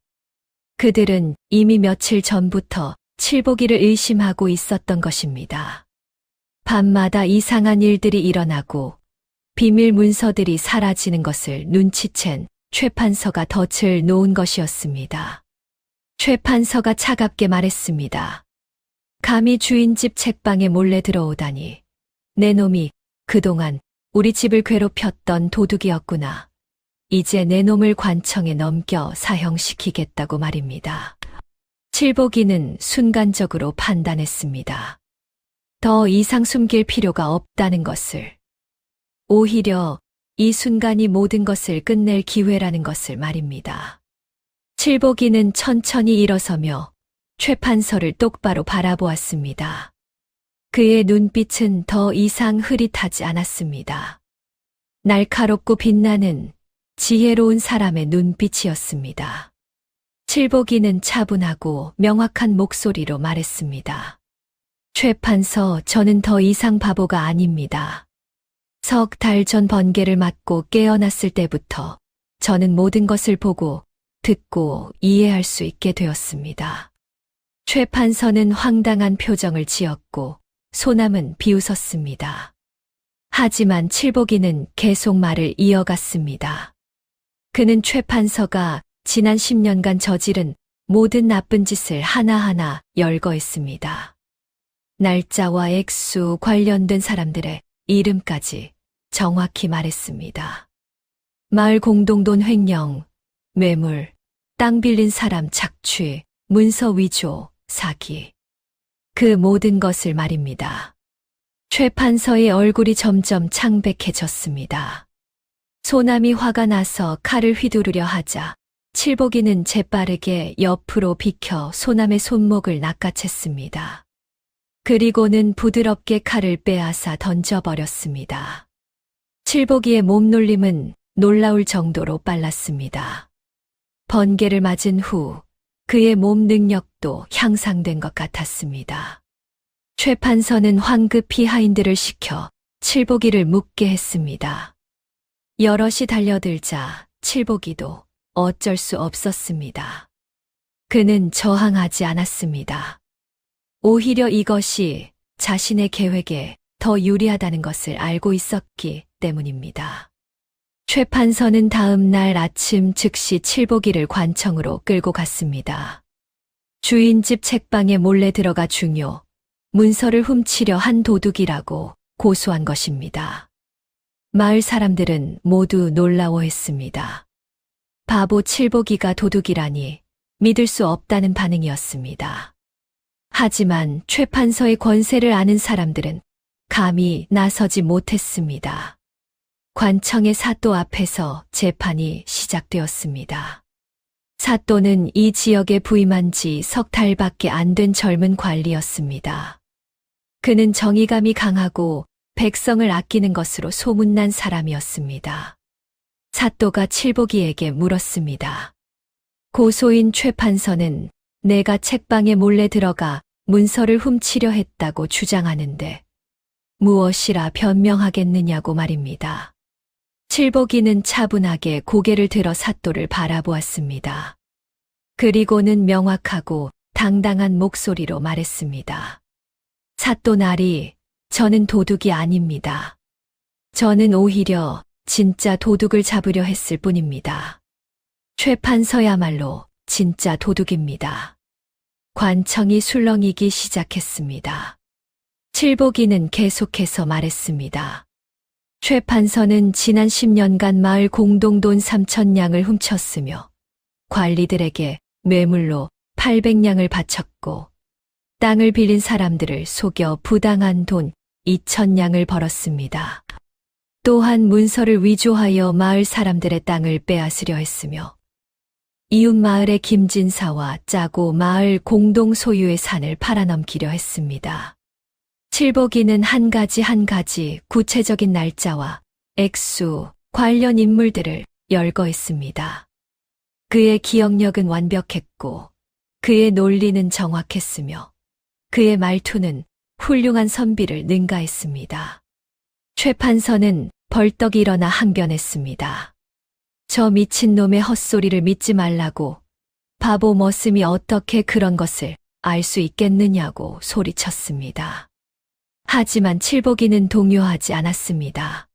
Speaker 1: 그들은 이미 며칠 전부터 칠복이를 의심하고 있었던 것입니다. 밤마다 이상한 일들이 일어나고 비밀 문서들이 사라지는 것을 눈치챈 최판서가 덫을 놓은 것이었습니다. 최판서가 차갑게 말했습니다. 감히 주인 집 책방에 몰래 들어오다니. 내 놈이 그동안 우리 집을 괴롭혔던 도둑이었구나. 이제 내 놈을 관청에 넘겨 사형시키겠다고 말입니다. 칠복이는 순간적으로 판단했습니다. 더 이상 숨길 필요가 없다는 것을. 오히려 이 순간이 모든 것을 끝낼 기회라는 것을 말입니다. 칠복이는 천천히 일어서며 최판서를 똑바로 바라보았습니다. 그의 눈빛은 더 이상 흐릿하지 않았습니다. 날카롭고 빛나는 지혜로운 사람의 눈빛이었습니다. 칠복이는 차분하고 명확한 목소리로 말했습니다. 최판서, 저는 더 이상 바보가 아닙니다. 석 달 전 번개를 맞고 깨어났을 때부터 저는 모든 것을 보고 듣고 이해할 수 있게 되었습니다. 최판서는 황당한 표정을 지었고 소남은 비웃었습니다. 하지만 칠복이는 계속 말을 이어갔습니다. 그는 최판서가 지난 10년간 저지른 모든 나쁜 짓을 하나하나 열거했습니다. 날짜와 액수, 관련된 사람들의 이름까지 정확히 말했습니다. 마을 공동돈 횡령, 뇌물, 땅 빌린 사람 착취, 문서 위조, 사기. 그 모든 것을 말입니다. 최판서의 얼굴이 점점 창백해졌습니다. 소남이 화가 나서 칼을 휘두르려 하자 칠복이는 재빠르게 옆으로 비켜 소남의 손목을 낚아챘습니다. 그리고는 부드럽게 칼을 빼앗아 던져버렸습니다. 칠복이의 몸놀림은 놀라울 정도로 빨랐습니다. 번개를 맞은 후 그의 몸 능력도 향상된 것 같았습니다. 최 판서는 황급히 하인들을 시켜 칠복이를 묶게 했습니다. 여럿이 달려들자 칠복이도 어쩔 수 없었습니다. 그는 저항하지 않았습니다. 오히려 이것이 자신의 계획에 더 유리하다는 것을 알고 있었기 때문입니다. 최 판서는 다음 날 아침 즉시 칠복이를 관청으로 끌고 갔습니다. 주인 집 책방에 몰래 들어가 중요, 문서를 훔치려 한 도둑이라고 고소한 것입니다. 마을 사람들은 모두 놀라워했습니다. 바보 칠복이가 도둑이라니 믿을 수 없다는 반응이었습니다. 하지만 최 판서의 권세를 아는 사람들은 감히 나서지 못했습니다. 관청의 사또 앞에서 재판이 시작되었습니다. 사또는 이 지역에 부임한 지 석 달밖에 안 된 젊은 관리였습니다. 그는 정의감이 강하고 백성을 아끼는 것으로 소문난 사람이었습니다. 사또가 칠복이에게 물었습니다. 고소인 최 판서는 내가 책방에 몰래 들어가 문서를 훔치려 했다고 주장하는데 무엇이라 변명하겠느냐고 말입니다. 칠복이는 차분하게 고개를 들어 사또를 바라보았습니다. 그리고는 명확하고 당당한 목소리로 말했습니다. 사또 나리, 저는 도둑이 아닙니다. 저는 오히려 진짜 도둑을 잡으려 했을 뿐입니다. 최 판서야말로 진짜 도둑입니다. 관청이 술렁이기 시작했습니다. 칠복이는 계속해서 말했습니다. 최 판서는 지난 10년간 마을 공동돈 3,000냥을 훔쳤으며 관리들에게 뇌물로 800냥을 바쳤고 땅을 빌린 사람들을 속여 부당한 돈 2,000냥을 벌었습니다. 또한 문서를 위조하여 마을 사람들의 땅을 빼앗으려 했으며 이웃 마을의 김진사와 짜고 마을 공동 소유의 산을 팔아넘기려 했습니다. 칠복이는 한 가지 구체적인 날짜와 액수, 관련 인물들을 열거했습니다. 그의 기억력은 완벽했고 그의 논리는 정확했으며 그의 말투는 훌륭한 선비를 능가했습니다. 최 판서는 벌떡 일어나 항변했습니다. 저 미친놈의 헛소리를 믿지 말라고, 바보 머슴이 어떻게 그런 것을 알 수 있겠느냐고 소리쳤습니다. 하지만 칠복이는 동요하지 않았습니다.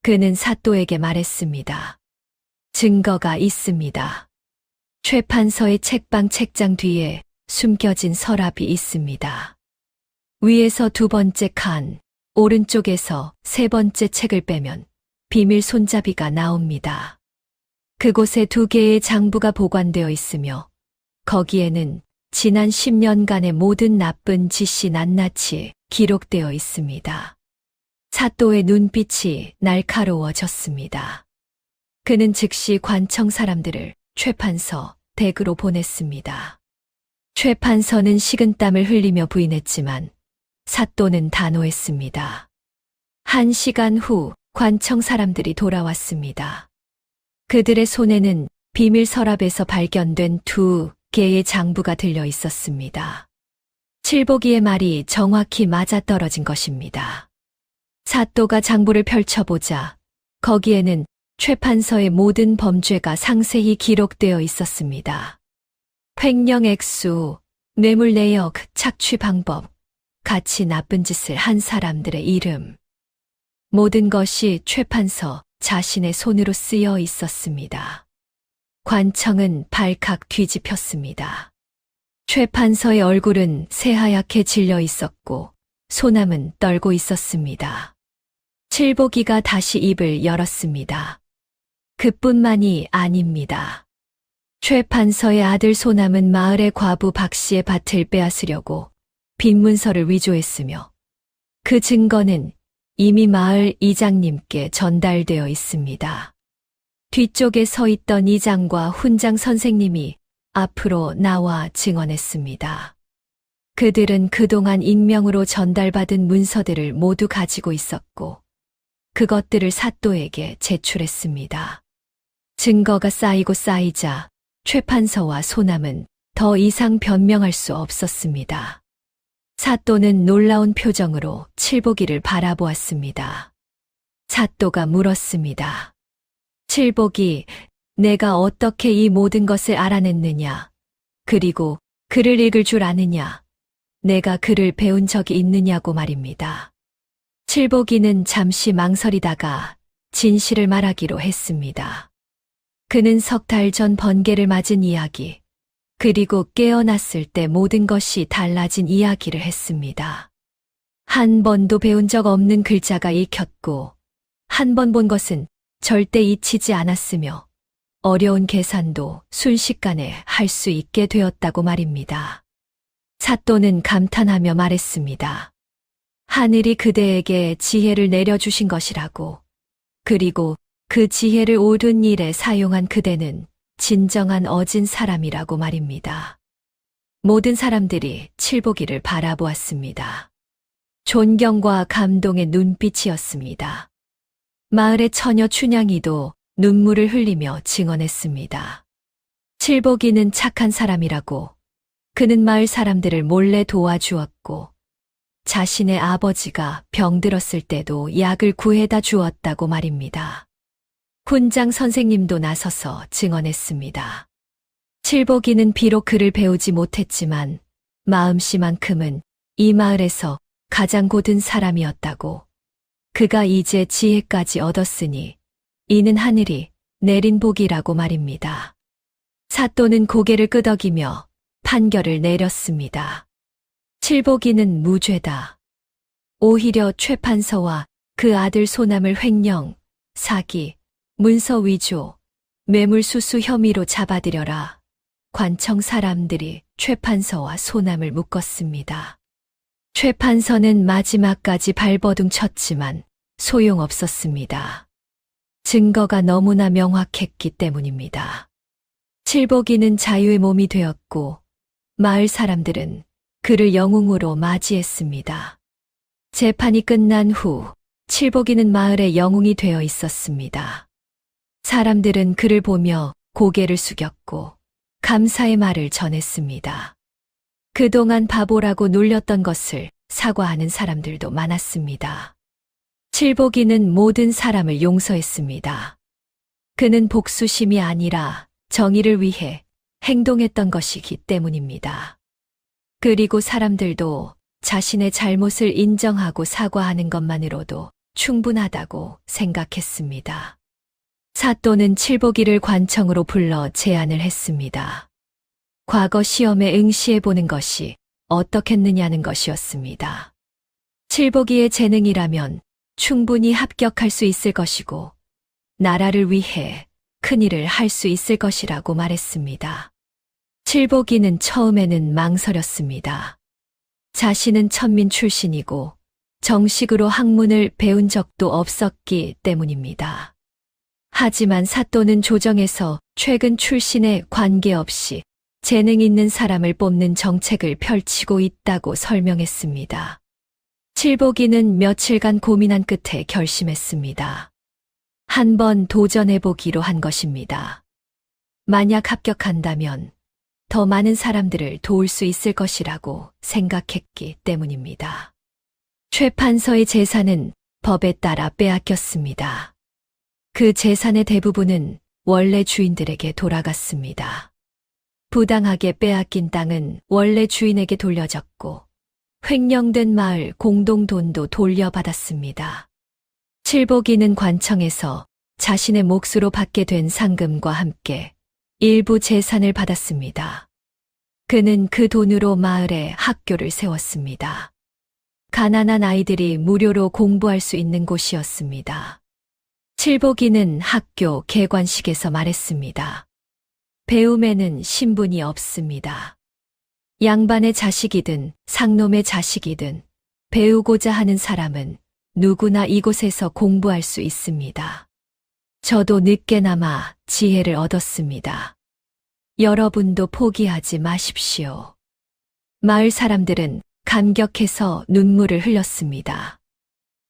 Speaker 1: 그는 사또에게 말했습니다. 증거가 있습니다. 최 판서의 책방 책장 뒤에 숨겨진 서랍이 있습니다. 위에서 두 번째 칸, 오른쪽에서 세 번째 책을 빼면 비밀 손잡이가 나옵니다. 그곳에 두 개의 장부가 보관되어 있으며 거기에는 지난 10년간의 모든 나쁜 짓이 낱낱이 기록되어 있습니다. 사또의 눈빛이 날카로워졌습니다. 그는 즉시 관청 사람들을 최 판서 댁으로 보냈습니다. 최 판서는 식은땀을 흘리며 부인했지만 사또는 단호했습니다. 1시간 후 관청 사람들이 돌아왔습니다. 그들의 손에는 비밀 서랍에서 발견된 두 개의 장부가 들려 있었습니다. 칠복이의 말이 정확히 맞아떨어진 것입니다. 사또가 장부를 펼쳐보자 거기에는 최 판서의 모든 범죄가 상세히 기록되어 있었습니다. 횡령 액수, 뇌물 내역, 착취 방법, 같이 나쁜 짓을 한 사람들의 이름. 모든 것이 최 판서 자신의 손으로 쓰여 있었습니다. 관청은 발칵 뒤집혔습니다. 최 판서의 얼굴은 새하얗게 질려 있었고 소남은 떨고 있었습니다. 칠복이가 다시 입을 열었습니다. 그뿐만이 아닙니다. 최 판서의 아들 소남은 마을의 과부 박씨의 밭을 빼앗으려고 빈 문서를 위조했으며 그 증거는 이미 마을 이장님께 전달되어 있습니다. 뒤쪽에 서 있던 이장과 훈장 선생님이 앞으로 나와 증언했습니다. 그들은 그동안 익명으로 전달받은 문서들을 모두 가지고 있었고, 그것들을 사또에게 제출했습니다. 증거가 쌓이고 쌓이자 최판서와 소남은 더 이상 변명할 수 없었습니다. 사또는 놀라운 표정으로 칠복이를 바라보았습니다. 사또가 물었습니다. 칠복이, 내가 어떻게 이 모든 것을 알아냈느냐? 그리고 글을 읽을 줄 아느냐? 내가 글을 배운 적이 있느냐고 말입니다. 칠복이는 잠시 망설이다가 진실을 말하기로 했습니다. 그는 석 달 전 번개를 맞은 이야기, 그리고 깨어났을 때 모든 것이 달라진 이야기를 했습니다. 한 번도 배운 적 없는 글자가 읽혔고, 한 번 본 것은 절대 잊히지 않았으며, 어려운 계산도 순식간에 할 수 있게 되었다고 말입니다. 사또는 감탄하며 말했습니다. 하늘이 그대에게 지혜를 내려주신 것이라고, 그리고 그 지혜를 옳은 일에 사용한 그대는 진정한 어진 사람이라고 말입니다. 모든 사람들이 칠복이를 바라보았습니다. 존경과 감동의 눈빛이었습니다. 마을의 처녀 춘향이도 눈물을 흘리며 증언했습니다. 칠복이는 착한 사람이라고, 그는 마을 사람들을 몰래 도와주었고, 자신의 아버지가 병들었을 때도 약을 구해다 주었다고 말입니다. 훈장 선생님도 나서서 증언했습니다. 칠복이는 비록 글을 배우지 못했지만 마음씨만큼은 이 마을에서 가장 고든 사람이었다고, 그가 이제 지혜까지 얻었으니 이는 하늘이 내린 복이라고 말입니다. 사또는 고개를 끄덕이며 판결을 내렸습니다. 칠복이는 무죄다. 오히려 최판서와 그 아들 소남을 횡령, 사기, 문서 위조, 뇌물수수 혐의로 잡아들여라. 관청 사람들이 최판서와 소남을 묶었습니다. 최판서는 마지막까지 발버둥 쳤지만 소용없었습니다. 증거가 너무나 명확했기 때문입니다. 칠복이는 자유의 몸이 되었고, 마을 사람들은 그를 영웅으로 맞이했습니다. 재판이 끝난 후 칠복이는 마을의 영웅이 되어 있었습니다. 사람들은 그를 보며 고개를 숙였고 감사의 말을 전했습니다. 그동안 바보라고 놀렸던 것을 사과하는 사람들도 많았습니다. 칠복이는 모든 사람을 용서했습니다. 그는 복수심이 아니라 정의를 위해 행동했던 것이기 때문입니다. 그리고 사람들도 자신의 잘못을 인정하고 사과하는 것만으로도 충분하다고 생각했습니다. 사또는 칠복이를 관청으로 불러 제안을 했습니다. 과거 시험에 응시해보는 것이 어떻겠느냐는 것이었습니다. 칠복이의 재능이라면 충분히 합격할 수 있을 것이고, 나라를 위해 큰일을 할 수 있을 것이라고 말했습니다. 칠복이는 처음에는 망설였습니다. 자신은 천민 출신이고 정식으로 학문을 배운 적도 없었기 때문입니다. 하지만 사또는 조정에서 최근 출신에 관계없이 재능 있는 사람을 뽑는 정책을 펼치고 있다고 설명했습니다. 칠복이는 며칠간 고민한 끝에 결심했습니다. 한번 도전해보기로 한 것입니다. 만약 합격한다면 더 많은 사람들을 도울 수 있을 것이라고 생각했기 때문입니다. 최판서의 재산은 법에 따라 빼앗겼습니다. 그 재산의 대부분은 원래 주인들에게 돌아갔습니다. 부당하게 빼앗긴 땅은 원래 주인에게 돌려졌고, 횡령된 마을 공동돈도 돌려받았습니다. 칠복이는 관청에서 자신의 몫으로 받게 된 상금과 함께 일부 재산을 받았습니다. 그는 그 돈으로 마을에 학교를 세웠습니다. 가난한 아이들이 무료로 공부할 수 있는 곳이었습니다. 칠복이는 학교 개관식에서 말했습니다. 배움에는 신분이 없습니다. 양반의 자식이든 상놈의 자식이든 배우고자 하는 사람은 누구나 이곳에서 공부할 수 있습니다. 저도 늦게나마 지혜를 얻었습니다. 여러분도 포기하지 마십시오. 마을 사람들은 감격해서 눈물을 흘렸습니다.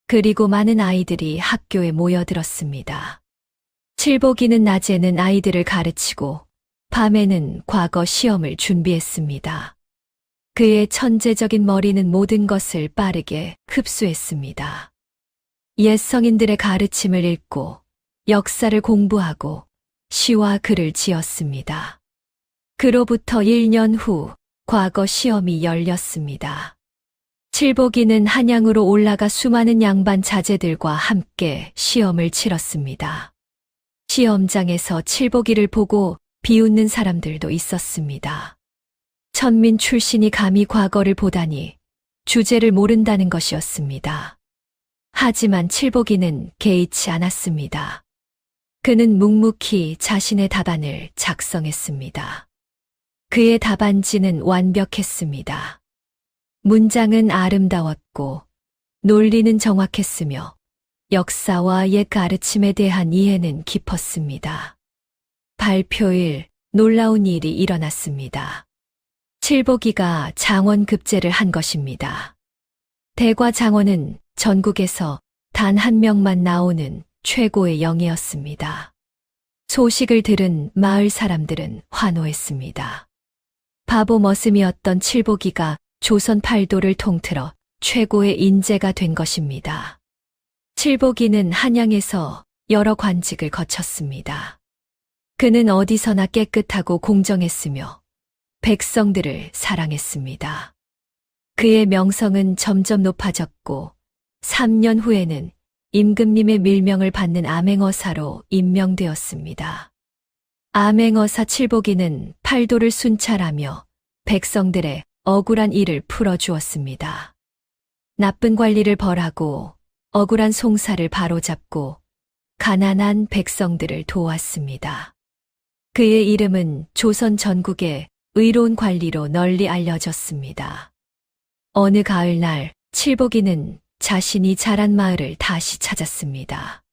Speaker 1: 그리고 많은 아이들이 학교에 모여들었습니다. 칠복이는 낮에는 아이들을 가르치고 밤에는 과거 시험을 준비했습니다. 그의 천재적인 머리는 모든 것을 빠르게 흡수했습니다. 옛 성인들의 가르침을 읽고 역사를 공부하고 시와 글을 지었습니다. 그로부터 1년 후 과거 시험이 열렸습니다. 칠복이는 한양으로 올라가 수많은 양반 자제들과 함께 시험을 치렀습니다. 시험장에서 칠복이를 보고 비웃는 사람들도 있었습니다. 천민 출신이 감히 과거를 보다니 주제를 모른다는 것이었습니다. 하지만 칠복이는 개의치 않았습니다. 그는 묵묵히 자신의 답안을 작성했습니다. 그의 답안지는 완벽했습니다. 문장은 아름다웠고 논리는 정확했으며 역사와 옛 가르침에 대한 이해는 깊었습니다. 발표일 놀라운 일이 일어났습니다. 칠복이가 장원급제를 한 것입니다. 대과장원은 전국에서 단 한 명만 나오는 최고의 영예였습니다. 소식을 들은 마을 사람들은 환호했습니다. 바보 머슴이었던 칠복이가 조선 팔도를 통틀어 최고의 인재가 된 것입니다. 칠복이는 한양에서 여러 관직을 거쳤습니다. 그는 어디서나 깨끗하고 공정했으며 백성들을 사랑했습니다. 그의 명성은 점점 높아졌고 3년 후에는 임금님의 밀명을 받는 암행어사로 임명되었습니다. 암행어사 칠복이는 팔도를 순찰하며 백성들의 억울한 일을 풀어주었습니다. 나쁜 관리를 벌하고 억울한 송사를 바로잡고 가난한 백성들을 도왔습니다. 그의 이름은 조선 전국에 의로운 관리로 널리 알려졌습니다. 어느 가을날 칠복이는 자신이 자란 마을을 다시 찾았습니다.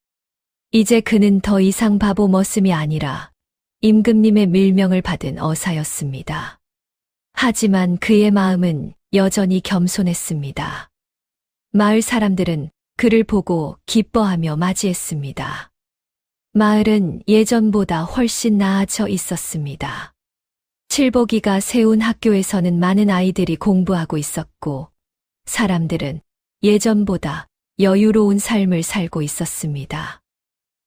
Speaker 1: 이제 그는 더 이상 바보 머슴이 아니라 임금님의 밀명을 받은 어사였습니다. 하지만 그의 마음은 여전히 겸손했습니다. 마을 사람들은 그를 보고 기뻐하며 맞이했습니다. 마을은 예전보다 훨씬 나아져 있었습니다. 칠복이가 세운 학교에서는 많은 아이들이 공부하고 있었고 사람들은 예전보다 여유로운 삶을 살고 있었습니다.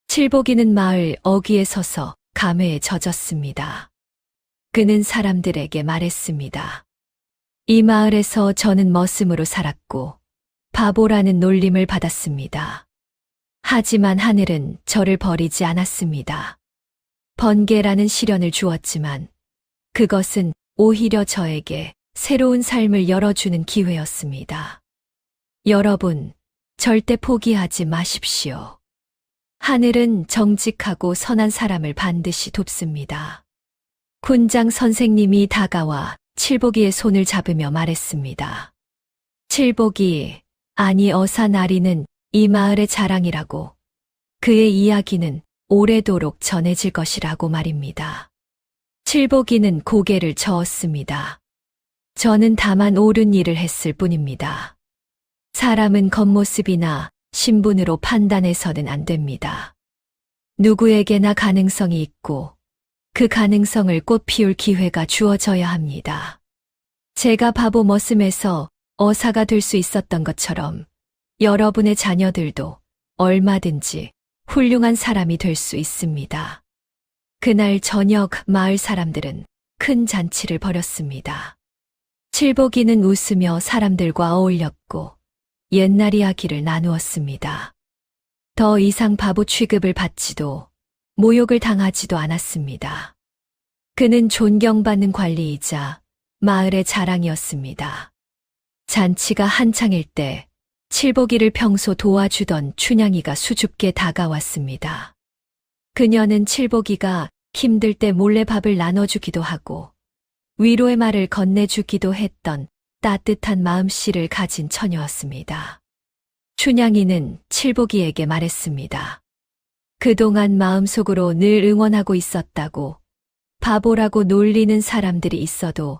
Speaker 1: 칠복이는 마을 어귀에 서서 감회에 젖었습니다. 그는 사람들에게 말했습니다. 이 마을에서 저는 머슴으로 살았고 바보라는 놀림을 받았습니다. 하지만 하늘은 저를 버리지 않았습니다. 번개라는 시련을 주었지만 그것은 오히려 저에게 새로운 삶을 열어주는 기회였습니다. 여러분, 절대 포기하지 마십시오. 하늘은 정직하고 선한 사람을 반드시 돕습니다. 군장 선생님이 다가와 칠복이의 손을 잡으며 말했습니다. 칠복이, 아니 어사 나리는 이 마을의 자랑이라고, 그의 이야기는 오래도록 전해질 것이라고 말입니다. 칠복이는 고개를 저었습니다. 저는 다만 옳은 일을 했을 뿐입니다. 사람은 겉모습이나 신분으로 판단해서는 안 됩니다. 누구에게나 가능성이 있고 그 가능성을 꽃피울 기회가 주어져야 합니다. 제가 바보 머슴에서 어사가 될 수 있었던 것처럼 여러분의 자녀들도 얼마든지 훌륭한 사람이 될 수 있습니다. 그날 저녁 마을 사람들은 큰 잔치를 벌였습니다. 칠복이는 웃으며 사람들과 어울렸고 옛날 이야기를 나누었습니다. 더 이상 바보 취급을 받지도 모욕을 당하지도 않았습니다. 그는 존경받는 관리이자 마을의 자랑이었습니다. 잔치가 한창일 때 칠복이를 평소 도와주던 춘향이가 수줍게 다가왔습니다. 그녀는 칠복이가 힘들 때 몰래 밥을 나눠주기도 하고 위로의 말을 건네주기도 했던 따뜻한 마음씨를 가진 처녀였습니다. 춘향이는 칠복이에게 말했습니다. 그동안 마음속으로 늘 응원하고 있었다고, 바보라고 놀리는 사람들이 있어도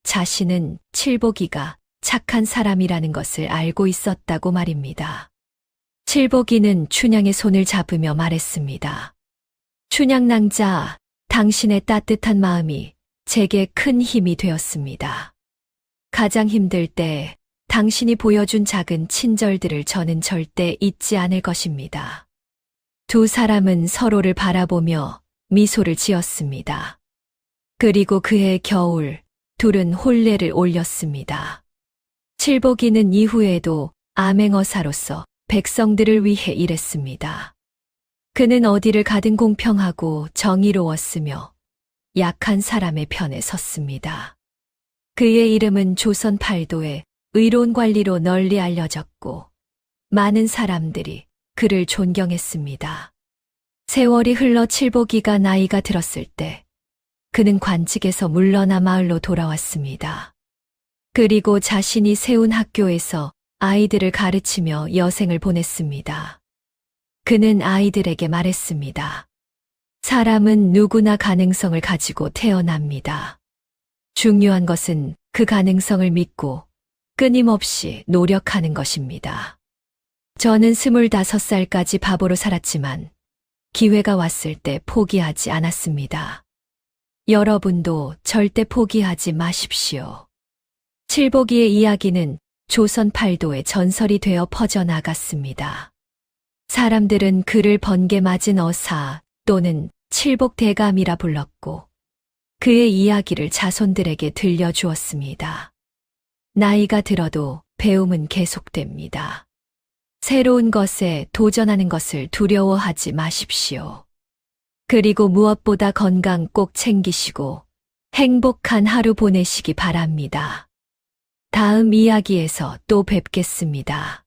Speaker 1: 자신은 칠복이가 착한 사람이라는 것을 알고 있었다고 말입니다. 칠복이는 춘향의 손을 잡으며 말했습니다. 춘향낭자, 당신의 따뜻한 마음이 제게 큰 힘이 되었습니다. 가장 힘들 때 당신이 보여준 작은 친절들을 저는 절대 잊지 않을 것입니다. 두 사람은 서로를 바라보며 미소를 지었습니다. 그리고 그해 겨울, 둘은 혼례를 올렸습니다. 칠복이는 이후에도 암행어사로서 백성들을 위해 일했습니다. 그는 어디를 가든 공평하고 정의로웠으며 약한 사람의 편에 섰습니다. 그의 이름은 조선 팔도의 의로운 관리로 널리 알려졌고 많은 사람들이 그를 존경했습니다. 세월이 흘러 칠복이가 나이가 들었을 때 그는 관직에서 물러나 마을로 돌아왔습니다. 그리고 자신이 세운 학교에서 아이들을 가르치며 여생을 보냈습니다. 그는 아이들에게 말했습니다. 사람은 누구나 가능성을 가지고 태어납니다. 중요한 것은 그 가능성을 믿고 끊임없이 노력하는 것입니다. 저는 25살까지 바보로 살았지만 기회가 왔을 때 포기하지 않았습니다. 여러분도 절대 포기하지 마십시오. 칠복이의 이야기는 조선 팔도의 전설이 되어 퍼져나갔습니다. 사람들은 그를 번개 맞은 어사 또는 칠복대감이라 불렀고 그의 이야기를 자손들에게 들려주었습니다. 나이가 들어도 배움은 계속됩니다. 새로운 것에 도전하는 것을 두려워하지 마십시오. 그리고 무엇보다 건강 꼭 챙기시고 행복한 하루 보내시기 바랍니다. 다음 이야기에서 또 뵙겠습니다.